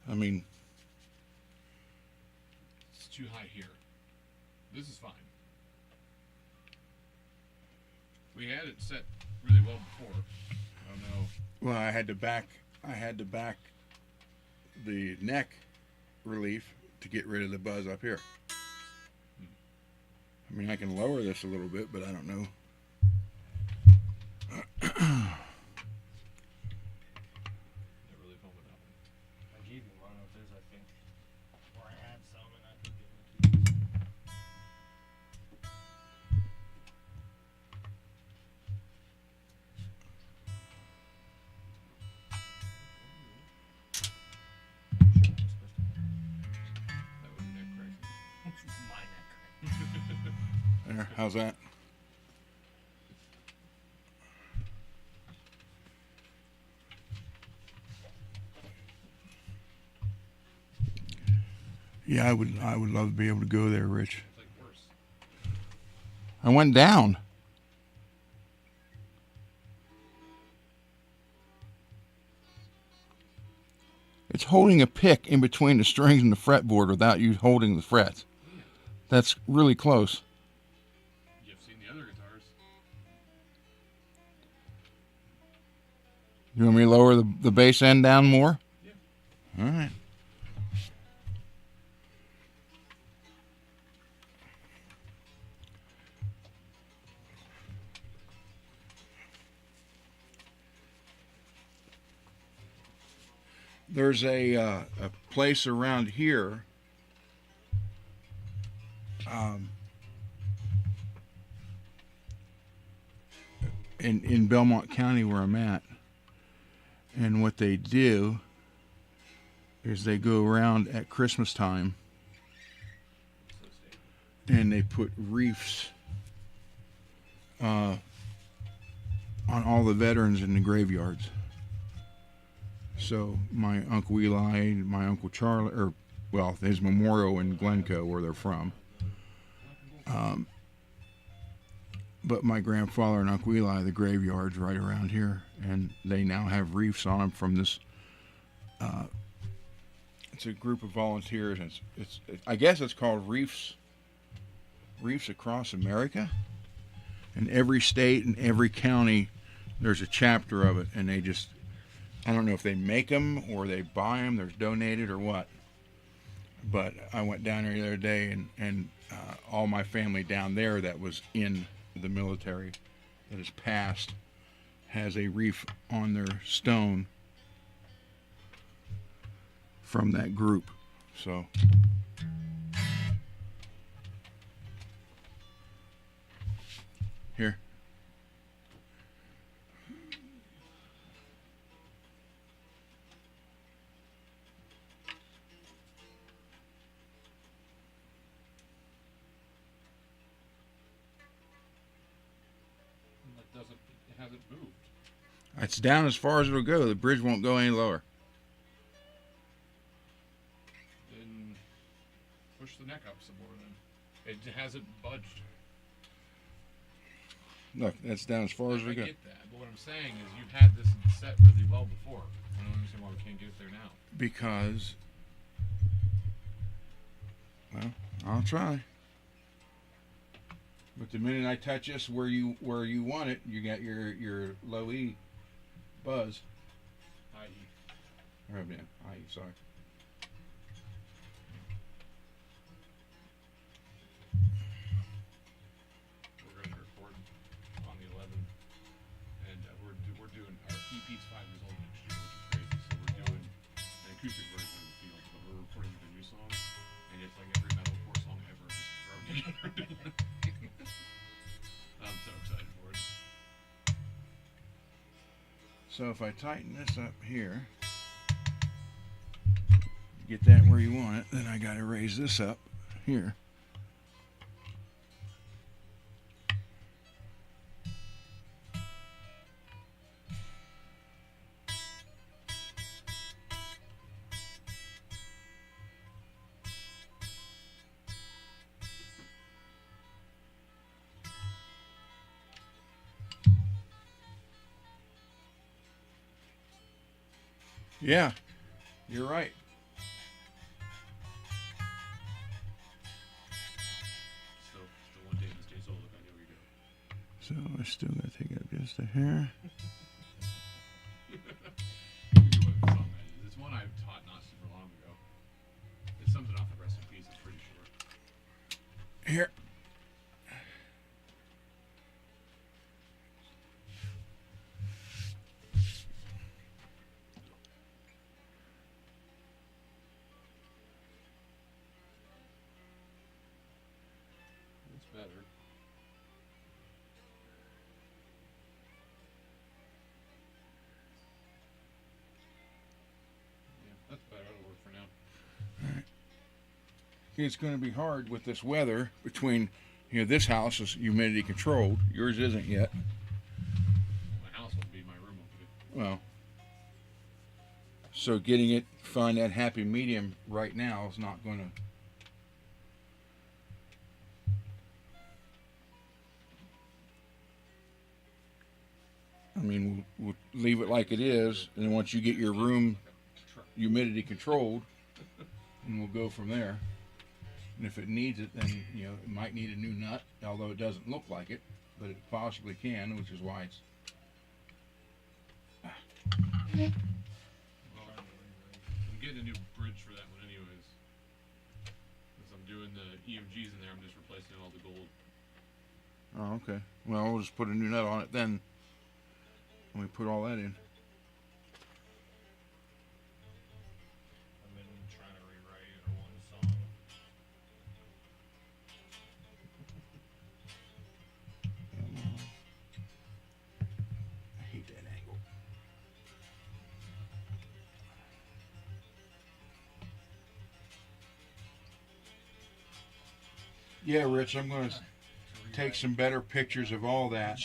I mean, It's too high here. This is fine. We had it set really well before. I don't know. well, I had to back the neck relief to get rid of the buzz up here. I mean, I can lower this a little bit, but I don't know. Never really felt with that one. I gave you one of those, I think. Or I had some, and I could give them to you. That was neck crack. My neck. There, how's that? Yeah, I would love to be able to go there, Rich. It's like worse. I went down. It's holding a pick in between the strings and the fretboard without you holding the frets. That's really close. You've seen the other guitars. You want me to lower the bass end down more? Yeah. All right. There's a place around here. In Belmont County where I'm at, and what they do is they go around at Christmas time and they put reefs on all the veterans in the graveyards. So my Uncle Eli, my Uncle Charlie, or well, his memorial in Glencoe where they're from. But my grandfather and Uncle Eli, the graveyard's right around here, and they now have reefs on them from this. It's a group of volunteers, and it's I guess it's called Reefs Across America. In every state and every county, there's a chapter of it, and they just, I don't know if they make them or they buy them, they're donated or what. But I went down there the other day, and all my family down there that was in the military that has passed has a reef on their stone from that group. So here. It hasn't moved. It's down as far as it'll go. The bridge won't go any lower. Then push the neck up some more. Then it hasn't budged. Look, that's down as far as I it'll go. get that, but what I'm saying is you've had this set really well before. I don't understand why we can't get it there now. Because, well, I'll try. But the minute I touch this where you want it, you got your low E buzz. I.e., Or yeah, sorry. we're going to record on the 11th, and we're doing our EP's 5 years old next year, which is crazy. So we're doing an acoustic version of the field, but we're recording the new song, and it's like every metalcore song ever just thrown together. I'm so excited for it. So if I tighten this up here, get that where you want it, then I got to raise this up here. Yeah, you're right. Still one day this days old. Look, I know where you go. So I still got to take up just a hair. You can do what song that is. It's one I've taught not super long ago. It's something off the Rest in Peace. I'm pretty sure. Here. It's better. Yeah, that's better. That'll work for now. It's going to be hard with this weather between, this house is humidity controlled. Yours isn't yet. My house will be, my room will be. Well, so getting it, find that happy medium right now is not going to. I mean, we'll leave it like it is, and then once you get your room humidity controlled, and we'll go from there. And if it needs it, then it might need a new nut, although it doesn't look like it, but it possibly can, which is why it's. Well, I'm getting a new bridge for that one anyways. Since I'm doing the EMGs in there, I'm just replacing all the gold. Oh, okay. Well, we'll just put a new nut on it then. When we put all that in. I've been trying to rewrite one song. I hate that angle. Yeah, Rich, I'm going to take some better pictures of all that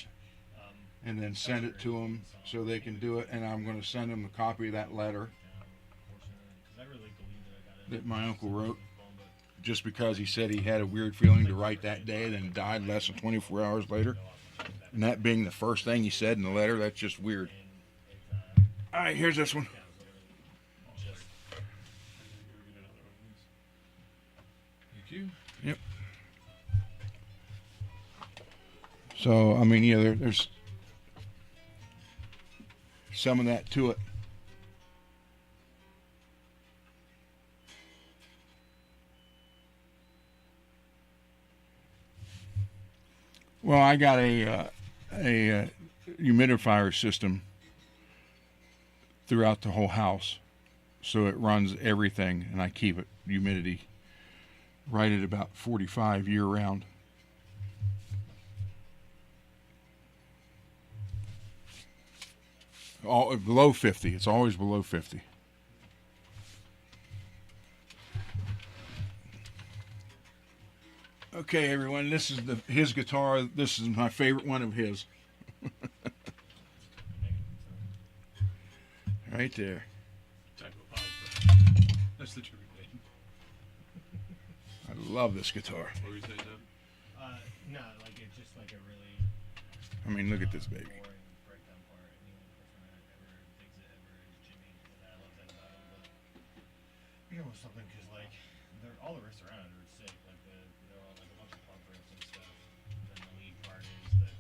and then send it to them so they can do it. And I'm going to send them a copy of that letter that my uncle wrote, just because he said he had a weird feeling to write that day, then died less than 24 hours later. And that being the first thing he said in the letter, that's just weird. All right, here's this one. Thank you. Yep. So, I mean, there's some of that to it. Well, I got a humidifier system throughout the whole house, so it runs everything, and I keep it humidity right at about 45 year round. All below 50. It's always below 50. Okay, everyone. This is his guitar. This is my favorite one of his. right there. Type of pause. That's the true name. I love this guitar. What were you saying, Doug? No, like it's just like a really I mean, look at this baby. boring breakdown part. And the only person that ever digs it ever is Jimmy, and I love that about him. But you know something, because like they're all the riffs around it are sick. Like they're all like a bunch of punk riffs and stuff. And then the lead part is that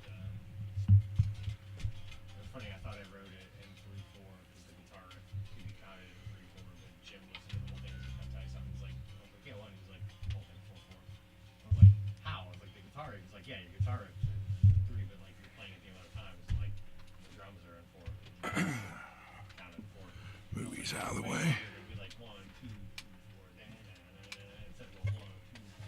it's funny. I thought I wrote it in 3/4 because the guitar riff could be counted in 3/4, but Jim listened to the whole thing and he's kind of something. He's like, I was like, yeah, one. He's like, the whole thing 4/4. I was like, how? I was like, the guitar riff. He's like, yeah, your guitar riff is in 3, but like you're playing it the amount of times. Like the drums are in 4. Count it 4. Movies out of the way. It'd be like 1, 2, 3, 4, instead of going 1, 2, 3,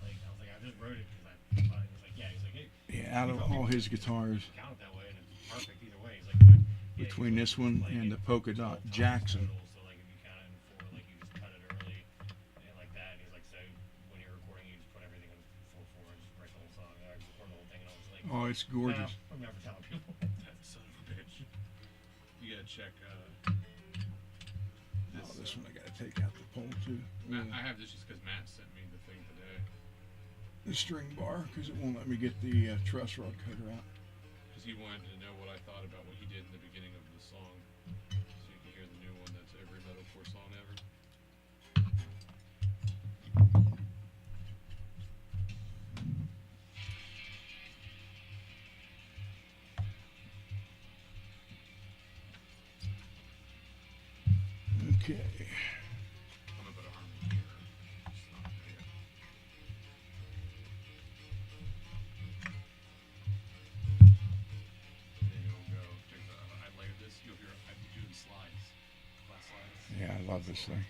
like I was like, I just wrote it because I thought he was like, yeah. He's like, hey. Yeah, out of all his guitars, Count it that way, and it's perfect either way. He's like, but, yeah, between he's this one like, and the Polka it's Dot 12 times Jackson, total, so like if you count it in 4, like you just cut it early and like that. And he's like, so when you're recording, you just put everything in 4/4 and just write the whole song. I record the whole thing, and I was like, oh, it's gorgeous. nah, I'm never telling people. That son of a bitch. You gotta check. Oh, this one I gotta take out the pole too. Matt, I have this just because Matt sent me the thing today. The string bar, because it won't let me get the truss rod cutter out. Because he wanted to know what I thought about what he did in the beginning of the song. So you can hear the new one that's every metalcore song ever. Okay. I'm gonna put a harmony here. It's not there yet. And then you'll go, I layered this, you'll hear I'm doing slides. Glass slides. Yeah, I love this thing.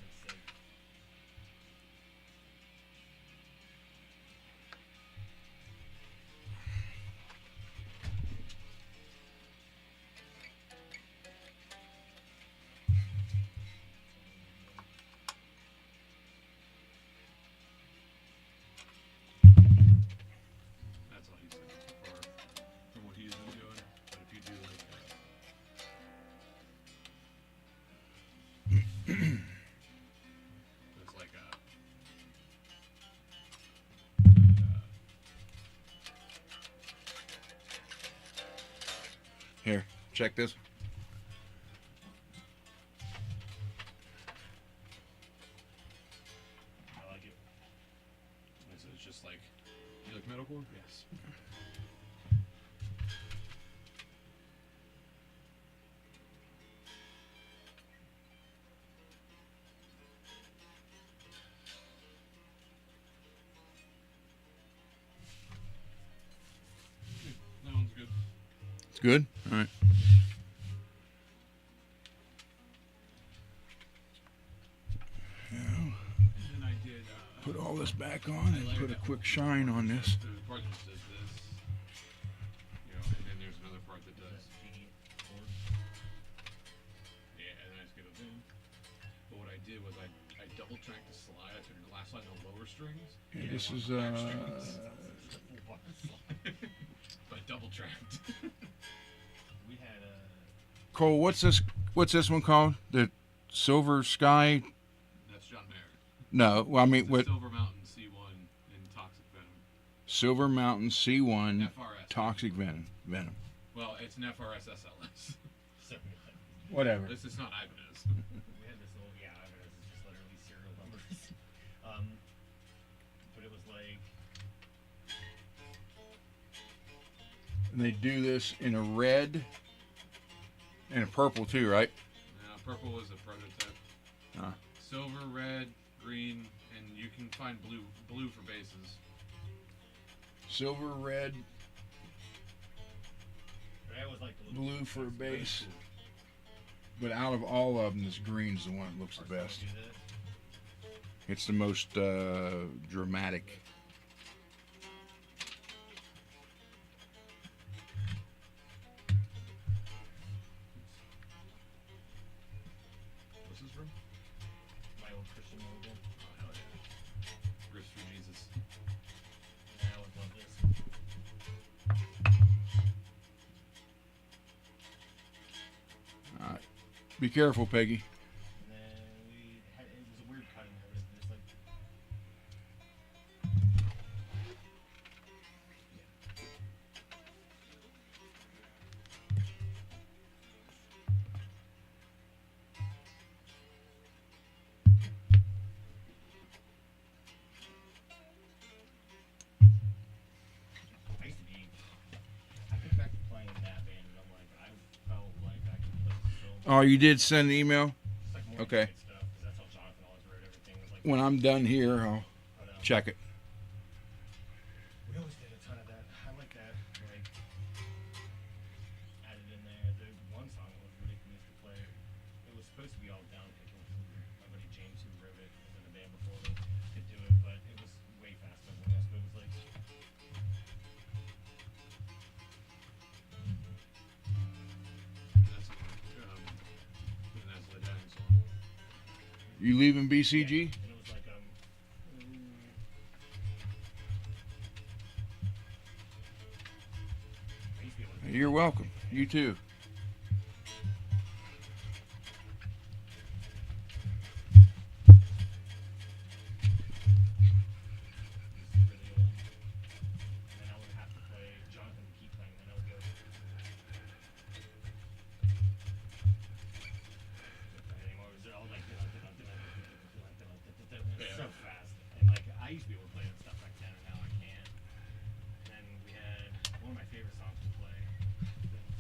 That's sick. That's all he said so far from what he's been doing. But if you do like it's like Here, check this. I like it. it's just like you like metalcore? Yes. That one's good. It's good? All right. And then I did Put all this back on and put a quick shine on this. there's a part that just does this. You know, and then there's another part that does yeah, and then I just get a boom. But what I did was I double tracked the slide. I took a glass slide on the lower strings. Yeah, this and is on the back strings. So I double tracked. We had Cole, what's this one called? The Silver Sky? That's John Mayer. No, well, I mean, It's what? the Silver Mountain C1 in Toxic Venom. Silver Mountain C1 FRS. Toxic Venom. Well, it's an FRS SLS. so Whatever. This is not Ibanez. we had this little I mean, it's just literally serial numbers. But it was like And they do this in a red and a purple too, right? Now, purple is a prototype. Ah. Silver, red, green, and you can find blue for bases. Silver, red, that was like the little blue for a Very base. cool. But out of all of them, this green's the one that looks the best. Do this. It's the most dramatic. What's this from? My old Christian logo. Oh, hell yeah. Riffs for Jesus. And I always love this. Be careful, Peggy. And then we had, it was a weird cut in there. It was just like, I used to be, I think back to playing in that band, and I'm like, I felt like I could play so Oh, you did send an email? It's like more Okay. intimate stuff, 'cause that's how Jonathan always wrote everything. It was like, When I'm done here, I'll but, check it. we always did a ton of that. I like that, like, added in there. The one song that was ridiculous to play. It was supposed to be all down picking. My buddy James, who wrote it, was in the band before me, could do it, but it was way faster than us. But it was like, That's and that's the dying song. You leaving BCG? and it was like, I used to be able to You're welcome. You too. really old. And then I would have to play Jonathan would keep playing, and I would go. Anymore, it was all like so fast, and like I used to be able to play that stuff back then, and now I can't. Then we had one of my favorite songs to play.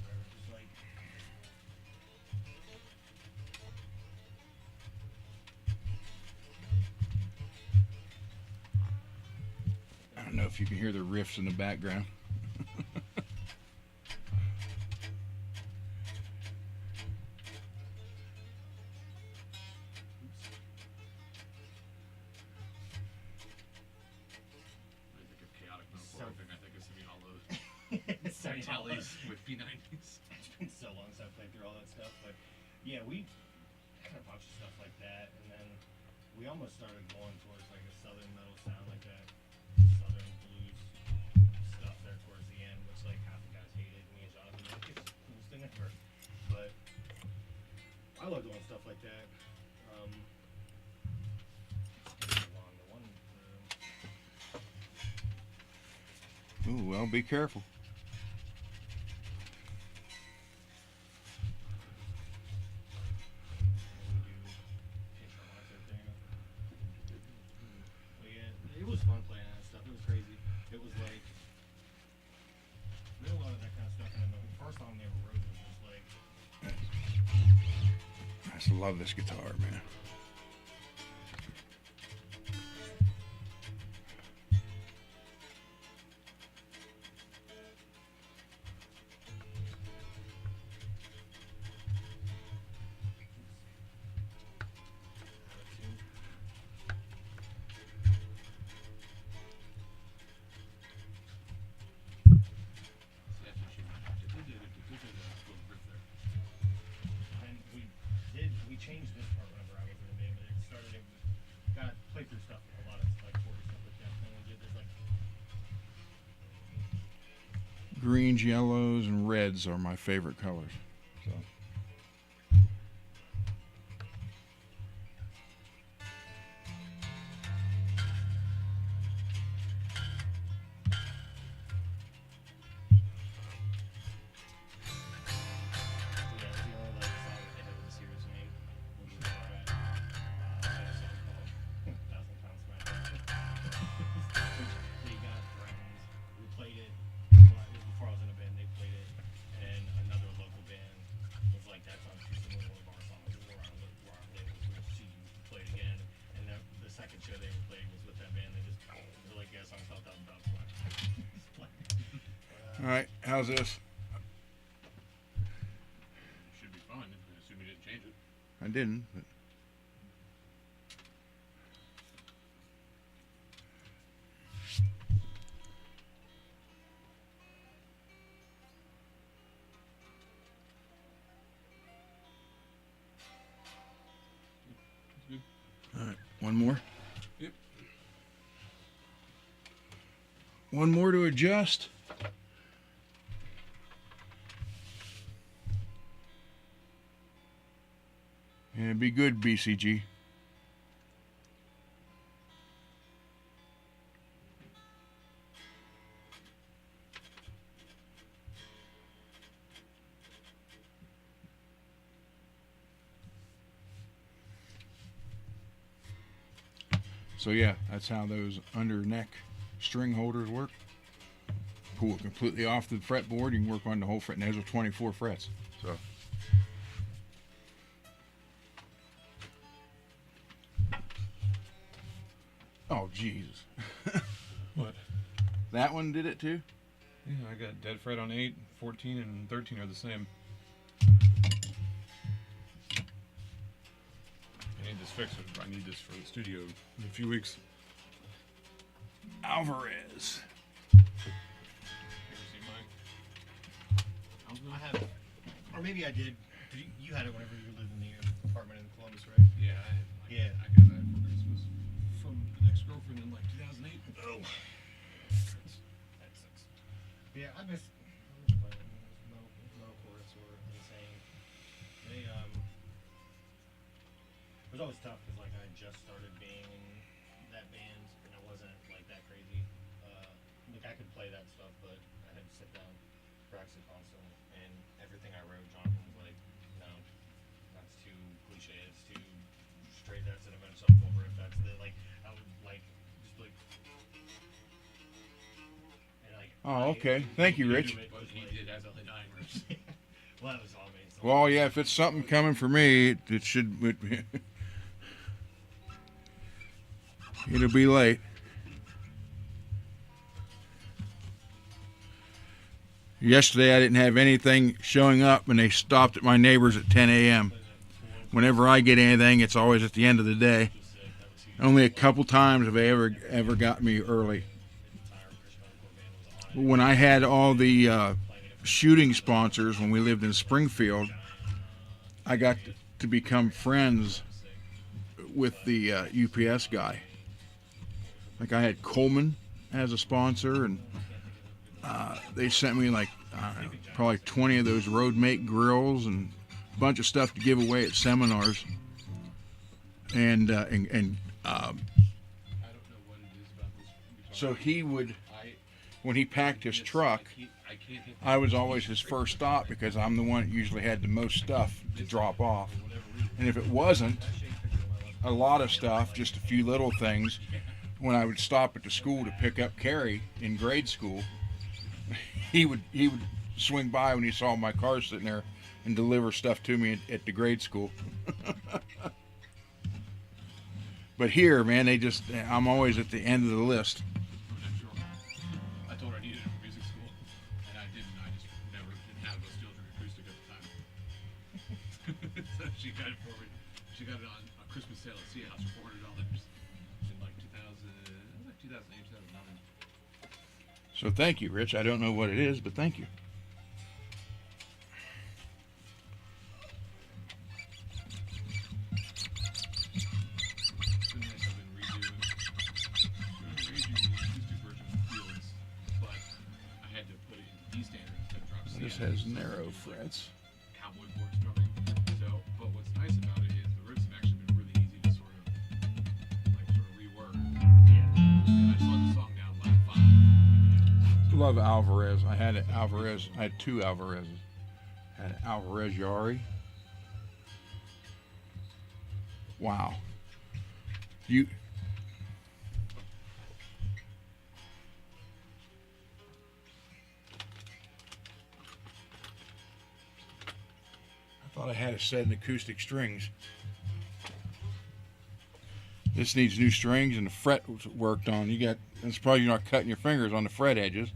Where it was just like. I don't know if you can hear the riffs in the background. I think of chaotic So- metaphor. I think of Simi Hollows. It's so Tellies with P90s. It's been so long since I played through all that stuff, but yeah, we had a bunch of stuff like that, and then we almost started going towards like a southern metal sound, like that southern blues stuff there towards the end, which like half the guys hated. Me and Jonathan were like, it's the coolest thing ever. But I love doing stuff like that. The one, Ooh, well, be careful. It was fun playing that stuff. It was crazy. It was like we had a lot of that kind of stuff. And then the first song they ever wrote was just like I just love this guitar, man. And we changed this part whenever I was in the band, but it started it got playthrough stuff, a lot of like 40 stuff like that. And we did this like Greens, yellows, and reds are my favorite colors. So. yeah, it was the only like song that they had with a serious name. When we were at they had a song called Thousand Pound Smack. Which they got friends. We played it well, it was before I was in a band, they played it, and another local band was like, that song's too similar to one of our songs. We're on label, we'll see you play it again. And then the second show they ever played was with that band. They're like, yeah, song's called Thousand Pound Smack. All right, how's this? Should be fun. I assume you didn't change it. I didn't. But... All right, one more. Yep. One more to adjust. Yeah, be good, BCG. So yeah, that's how those under neck string holders work. Pull it completely off the fretboard. You can work on the whole fret. And those are 24 frets. So. Oh Jesus. What? That one did it too? Yeah, I got dead fret on 8, 14, and 13 are the same. I need this fixed. I need this for the studio in a few weeks. Alvarez. You ever seen mine? I have, or maybe I did. You had it whenever you lived in the apartment in Columbus, right? Yeah, I had, like, Yeah. I got that for Christmas from an ex-girlfriend in like 2008. Oh. That sucks. Yeah, I miss playing metal chords were insane. They it was always tough because like I just started being in that band and I wasn't like that crazy. Like I could play that stuff, but I had to sit down, practice it constantly, and everything I wrote, Jonathan was like, "No, that's too cliche. It's too straight. That's an immense over it. That's the like." I would like just like. And, like Oh, okay. Thank you, Rich. But he did as only 9 riffs. Well, that was all amazing. Well, yeah, if it's something coming for me, it should. It'll be late. Yesterday, I didn't have anything showing up, and they stopped at my neighbor's at 10 a.m. Whenever I get anything, it's always at the end of the day. Only a couple times have they ever got me early. When I had all the shooting sponsors when we lived in Springfield, I got to become friends with the UPS guy. Like I had Coleman as a sponsor, and they sent me like I don't know, probably 20 of those Roadmate grills and a bunch of stuff to give away at seminars. And I don't know what it is about this guitar. so he would, I when he packed his truck, I can't hit I was always his first stop because I'm the one that usually had the most stuff to drop off. And if it wasn't a lot of stuff, just a few little things, when I would stop at the school to pick up Carrie in grade school, he would swing by when he saw my car sitting there and deliver stuff to me at the grade school. But here, man, I'm always at the end of the list. I told her I needed it for music school, and I didn't. I just didn't have a steel string acoustic at the time. So she got it for me. She got it on a Christmas sale at Sea House for $400 in like 2008, 2009. So thank you, Rich. I don't know what it is, but thank you. It's been nice. I've been redoing the acoustic version of Fields, but I had to put it into D standard instead of drop C. This has narrow frets. Cowboy board strumming. So, but what's nice about it is the riffs have actually been really easy to sort of rework. Yeah. And I slowed the song down by 5. Love Alvarez. I had two Alvarezes. I had Alvarez Yari. Wow. I thought I had a set in acoustic strings. This needs new strings and the fret was worked on. It's probably you're not cutting your fingers on the fret edges.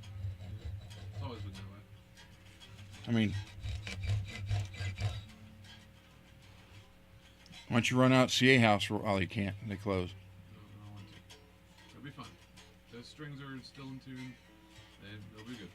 It's always been that way. I mean, once you run out CA House, well, you can't. They close. No, I don't want to. It'll be fun. Those strings are still in tune. They'll be good.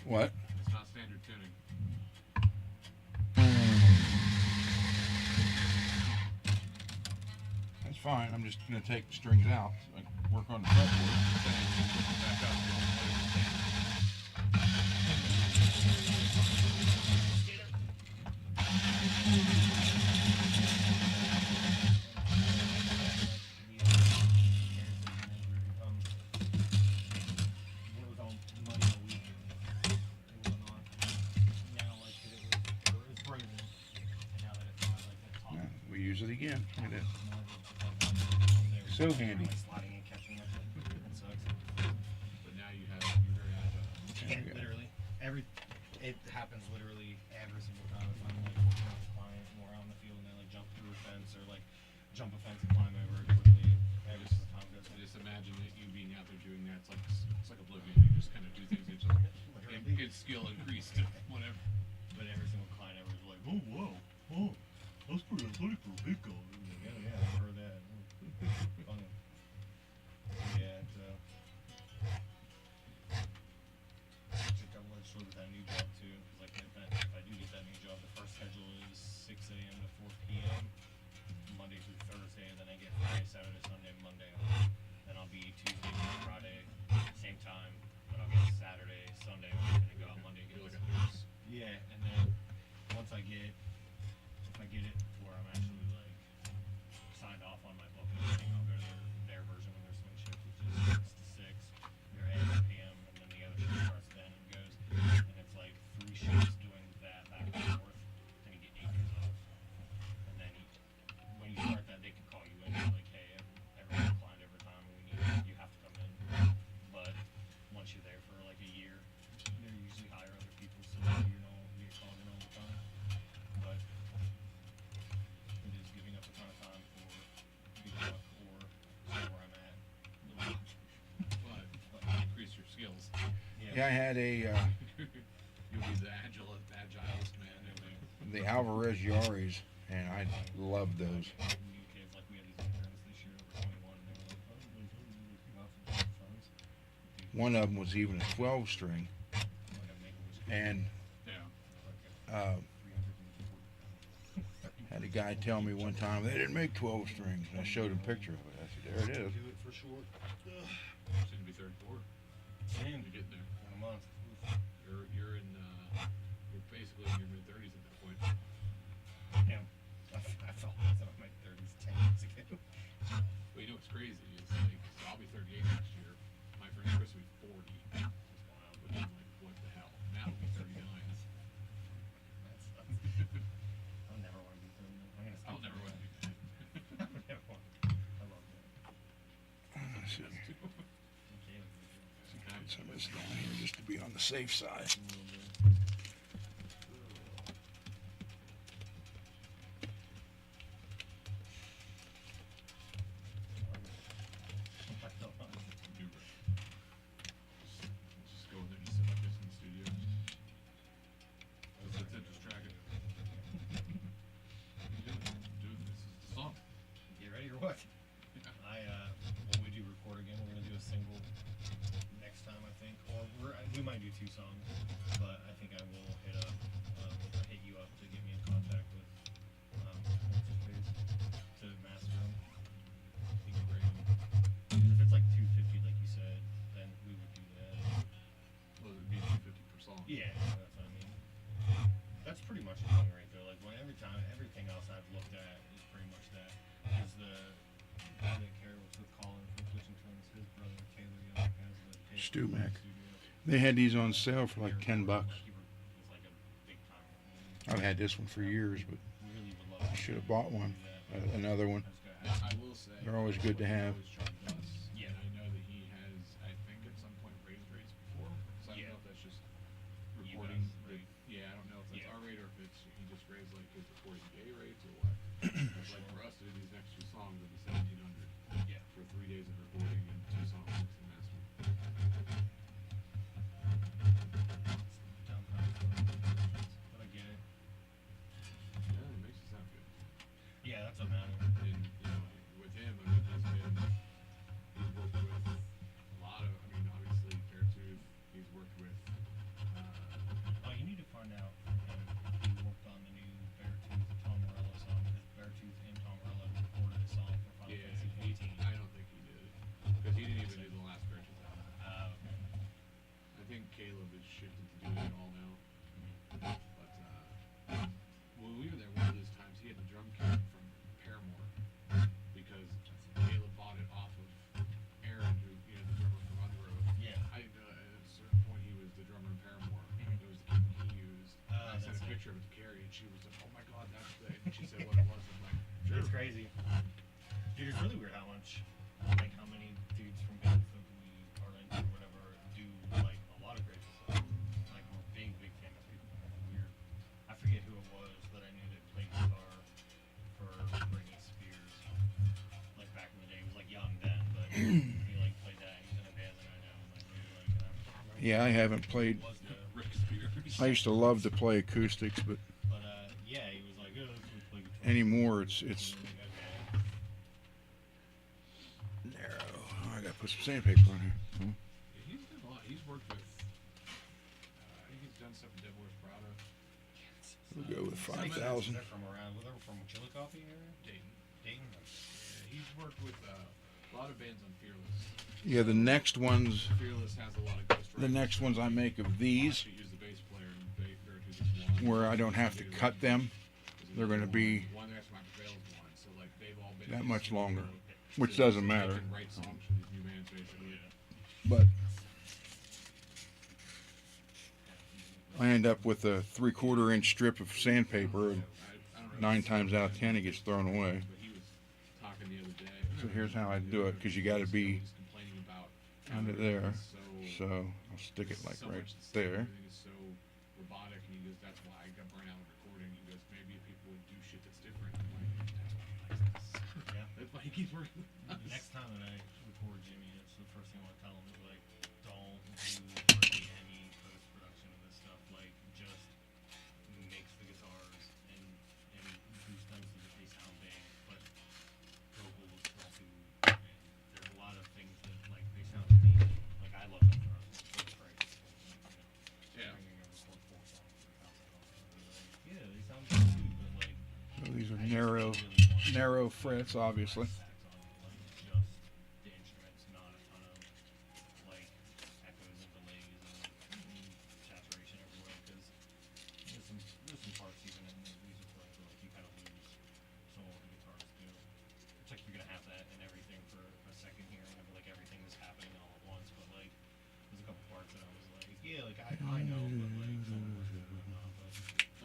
What? It's not standard tuning. fine. I'm just gonna take the strings out, so I can work on the fretboard. And then put them back up again, let it stand. Yeah, we use it again. Look at that. So handy. Sliding and catching it. It sucks. But now you're very agile. There we go. Literally. It happens literally every single time if I'm like working with a client and we're out in the field and they like jump through a fence or like jump a fence and climb over it quickly. Every single time goes. I just imagine that you being out there doing that. It's like Oblivion. You just kind of do things. It's like get skill increased, whatever. But every single client ever is like, oh whoa, oh, that's pretty athletic for a big guy. I'm like, yeah, I've heard that. Funny. Yeah, it's it's a double-edged sword with that new job too. 'Cause like if I do get that new job, the first schedule is 6 a.m. to 4 p.m. Monday through Thursday, and then I get Friday, Saturday, Sunday, Monday off. Then I'll be Tuesday through Friday, same time. But I'll get Saturday, Sunday off, and then go out Monday again. You're like a nurse. Yeah, and then once I get, if I get it where I'm actually like signed off on my book and everything, I'll go to their version of their swing shift, which is 6 to 6, their AM and PM, and then the other shift starts then and goes, and it's like 3 shifts doing that back and forth, then you get 8 days off. And then when you start that, they can call you in, like, hey, everyone's declined every time, we need you have to come in. But once you're there for like a year, they usually hire other people, so you know you get called in all the time. But it is giving up a ton of time for good luck or where I'm at. But increase your skills. Yeah, I had a You'll be the agilest man in there. the Alvarez Yaris, and I loved those. New kids, like we had these interns this year over 21, and they were like, oh, we got some funds. One of them was even a 12 string, Like a Make-A-Wish kid, and Yeah. uh, 300 had a guy tell me one time they didn't make 12 strings, and I showed him a picture of it. I said, there it is. do it for short. Soon to be third floor. Damn, You're getting there. in a month. You're basically in your mid 30s at that point. Damn. I felt like I was in my 30s 10 years ago. But you know what's crazy is like so I'll be 38 next year. My friend Chris will be 40. But I'm like, what the hell? Now I'll be 39. That sucks. I'll never want to be 30. I'm gonna I'll never want to be that. I'll never want to. I love that. Let's see. Okay. Put some of this down here just to be on the safe side. Just go in there and sit like this in the studio. That's it, just track it. Dude, this is the song. Get ready or what? When we do record again, we're gonna do a single next time, I think, or we might do 2 songs, but I think I will hit you up to get me in contact with what's his face to master them. He can bring 'em. If it's like 250, like you said, then we would do that. Well, it'd be 250 per song. Yeah, that's what I mean. That's pretty much the thing right there. Like everything else I've looked at is pretty much that. Because the guy that Carrie was with Colin from Twitching Twins, his brother Taylor Young has the tape Stu Mac. studio. They had these on sale for like $10. He was like a big time. I've had this one for years, but Really would love I to should have bought one, another one. I will say. They're always good to have. Always charged us, Yeah. and I know that he has, I think at some point raised rates before. So I don't Yeah. know if that's just You reporting. guys, right. Yeah, I don't know if that's Yeah. our rate or if it's he just raised like his reporting day rates or what. It's like for us to do these next 2 songs, it'd be 1,700 Yeah. for 3 days of recording and 2 songs mixed and mastered. But I get it. Yeah, it makes it sound good. Yeah, that's what matters. And you know, with him, I mean, he's been and she was like, "Oh my god, that's the." And she said what it was. I'm like, "Sure." It's crazy. Dude, it's really weird how many dudes from bands that we are into or whatever do like a lot of crazy stuff. Like we're big fans of people. Weird. I forget who it was that I knew that played guitar for Britney Spears. Like back in the day, he was like young then, but he like played that. He's in a band that I know. Like really like. Yeah, I haven't played. Was the Rick Spears. I used to love to play acoustics, but but yeah, he was like, oh, let's play guitar. anymore it's And I'm like, okay. narrow. Oh, I gotta put some sandpaper on here. Yeah, he's done a lot. He's worked with. I think he's done stuff with Devil Wears Prada. We'll go with Some of them, 5,000. They're from around. Well, they're from Chillicothe area. Dayton. Dayton. Yeah, he's worked with a lot of bands on Fearless. Yeah, the next ones, Fearless has a lot of ghost the next ones I make of I these, actually use the bass player and Barrett who just won. where I don't have to cut them, they're gonna be One that's my prevails one, so like they've all been that in much studio longer, to- which to- doesn't so they matter. can write songs for these new bands basically. But I end up with a 3/4 inch strip of sandpaper, and I don't know 9 times out of 10 it gets thrown away. but he was talking the other day. So here's how I do it, because you got to be He's complaining about under everything there. is So I'll stick it like so right much the same, there. Everything is so robotic, and he goes, "That's why I got burnt out with recording." He goes, "Maybe if people would do shit that's different." I'm like, "That's why he likes this." Yeah. That's why he keeps working. with us. The next time that I record Jimmy, it's the first thing I want to tell him is like, don't do hardly any post production of this stuff. Like, just mix the guitars and boost them so that they sound big, but vocals don't do. And there's a lot of things that like they sound amazing. Like I love them for us. It's great. Yeah. Bringing a record 4 songs for $1,000. Yeah, they sound good too, but like. So these are I just narrow, really want narrow frets, obviously. sax on it, like just the instruments, not a ton of like echoes and delays and saturation everywhere. Because there's some parts even in the music where like you kind of lose some of what the guitars do. It's like you're gonna have that and everything for a second here, whenever like everything is happening all at once. But like there's a couple parts that I was like, yeah, like I know, but like some of it was not. But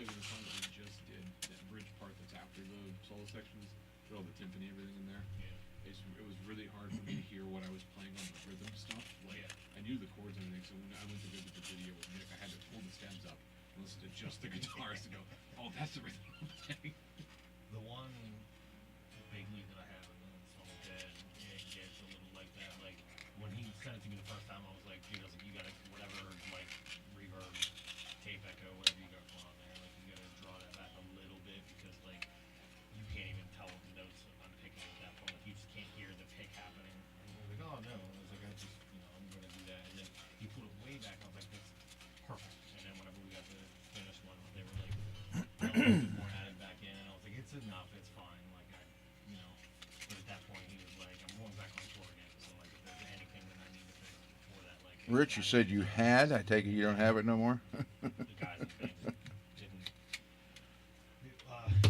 Like the song that we just did, that bridge part that's after the solo sections, with all the timpani, everything in there. yeah. It was really hard for me to hear what I was playing on the rhythm stuff. Like Yeah. I knew the chords and everything, so when I went to visit the video with Nick, I had to pull the stems up and listen to just the guitars to go, "Oh, that's the rhythm I'm playing." The one big lead that I have in the song Dead, it gets a little like that. Like when he sent it to me the first time, I was like, dude, I was like, you gotta whatever like reverb, tape echo, whatever you got going on there, like you gotta draw that back a little bit because like you can't even tell what the notes I'm picking at that point. Like you just can't hear the pick happening. And I was like, oh no. I was like, I just I'm gonna do that. And then he pulled it way back. I was like, that's perfect. And then whenever we got the finished one, they were like, a little bit more added back in, and I was like, it's enough, it's fine. Like but at that point he was like, I'm going back on tour again. So like, if there's anything that I need to fix before that, like. Rich, you said you had. I take it you don't have it no more. The guys at the band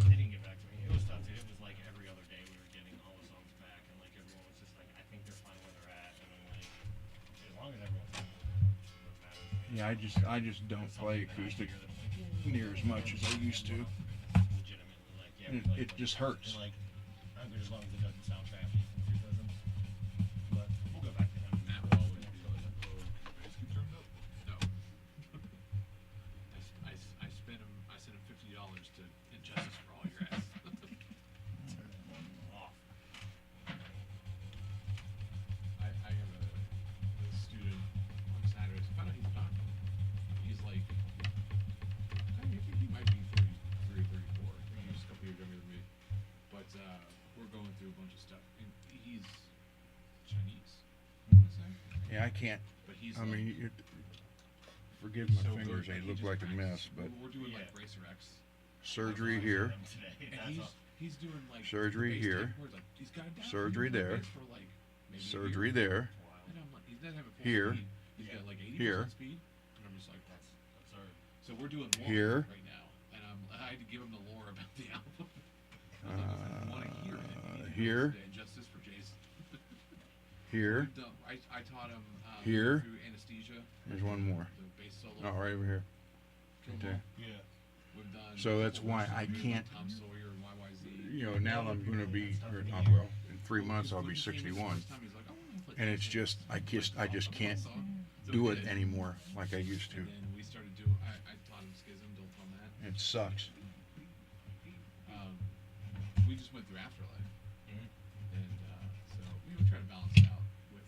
they didn't get back to me. It was tough. Dude. It was like every other day we were getting all the songs back, and like everyone was just like, I think they're fine where they're at, and I'm like, as long as everyone's happy with it, what matters to me. Yeah, I just don't It's play something that I acoustic hear that I'm like, near as much as I used to. legitimately, like, yeah, we It just hurts. and, like, I'm good as long as it doesn't sound trashy since it doesn't. But we'll go back to him. Matt Wall would be like, "Oh, your bass keep turned up?" No. I spent him. I sent him $50 to Injustice for all your ass. Off. I have a student on Saturdays. I found out he's a doctor. He's like, I think he might be 33 or 34. I think he's a couple years younger than me. But we're going through a bunch of stuff. And he's Chinese, I want to say. Yeah, I can't. But he's I like, mean, forgive my so fingers. good. They He look just like a practices. mess, but We're doing like Yeah. Racer X. surgery here, Today. And That's he's doing like Surgery bass here. tape where it's like, he's got it down. Surgery He's been there. doing bass for, like, maybe a surgery year. there. wild. And I'm like, he doesn't have a full Here. speed. He's got like 80% Here. speed. And I'm just like, That's absurd. so we're doing one Here. right now. And I had to give him the lore about the album. I was like, I want to hear it. And he Here. goes, "Yeah, Justice for Jason." Here, We've done- I taught him Here. through anesthesia. there's one more. The bass solo. Oh, right over here. drum right there. roll. Yeah. We've done. So that's why I can't. Tom Sawyer and YYZ. You know, now I'm going to be, or not well, in 3 months I'll be 61, and it's just I just can't do it anymore like I used to. And then we started doing. I taught him Schism. Don't tell him that. It sucks. We just went through Afterlife, and so we try to balance it out with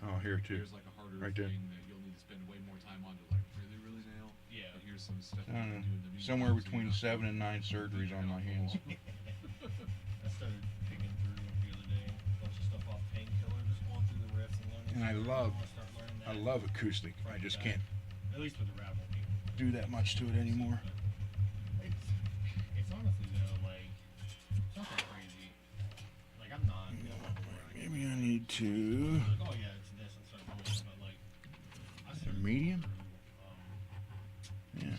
Oh, here too. Here's like a harder Right there. thing that you'll need to spend way more time on to like really nail. Yeah. But here's some stuff. I don't know. you can do in the meantime, Somewhere so between you're not- 7 and 9 surgeries on my hands. I started picking through the other day, a bunch of stuff off Painkiller, just going through the riffs and learning. And I some- love- wanna start learning I that love acoustic. I just can't At least with the rap people. do that much to it anymore. It's honestly though, like, it's not that crazy. Like, I'm not. Maybe I need to. Like, oh yeah, it's this and start doing it, but like, I started Medium? through, Yeah.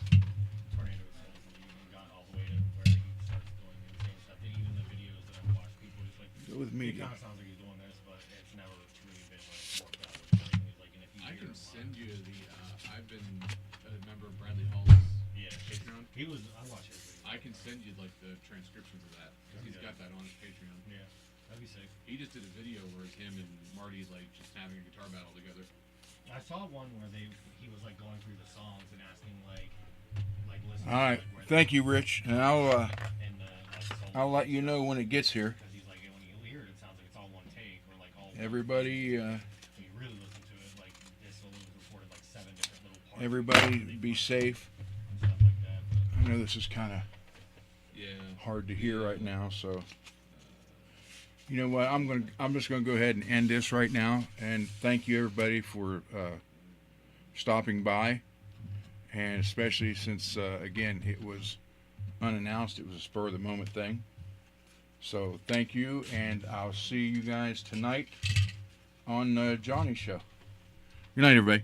Tornado Souls and even got all the way to where he starts doing insane stuff. And even the videos that I've watched, people just like, Go with it medium. kind of sounds like he's doing this, but it's never really been like worked out with everything. He's like, and if you I hear can him send live- you the. I've been a member of Bradley Hall's Yeah, Patreon. he was. I watched his videos. I can send you like the transcriptions of that because he's Yeah. got that on his Patreon. Yeah, that'd be sick. He just did a video where it's him and Marty like just having a guitar battle together. I saw one where he was like going through the songs and asking like listeners. All right. Like, where Thank you, Rich. And and I'll let you know when it gets here. Because he's like, when you hear it, it sounds like it's all one take or like all. Everybody, When you really listen to it, like this solo was recorded like 7 different little parts. everybody, be safe. And stuff like that. I know this is kind of Yeah. hard to hear right now, so you know what? I'm just gonna go ahead and end this right now. And thank you everybody for stopping by, and especially since again it was unannounced, it was a spur of the moment thing. So thank you, and I'll see you guys tonight on Johnny's show. Good night, everybody.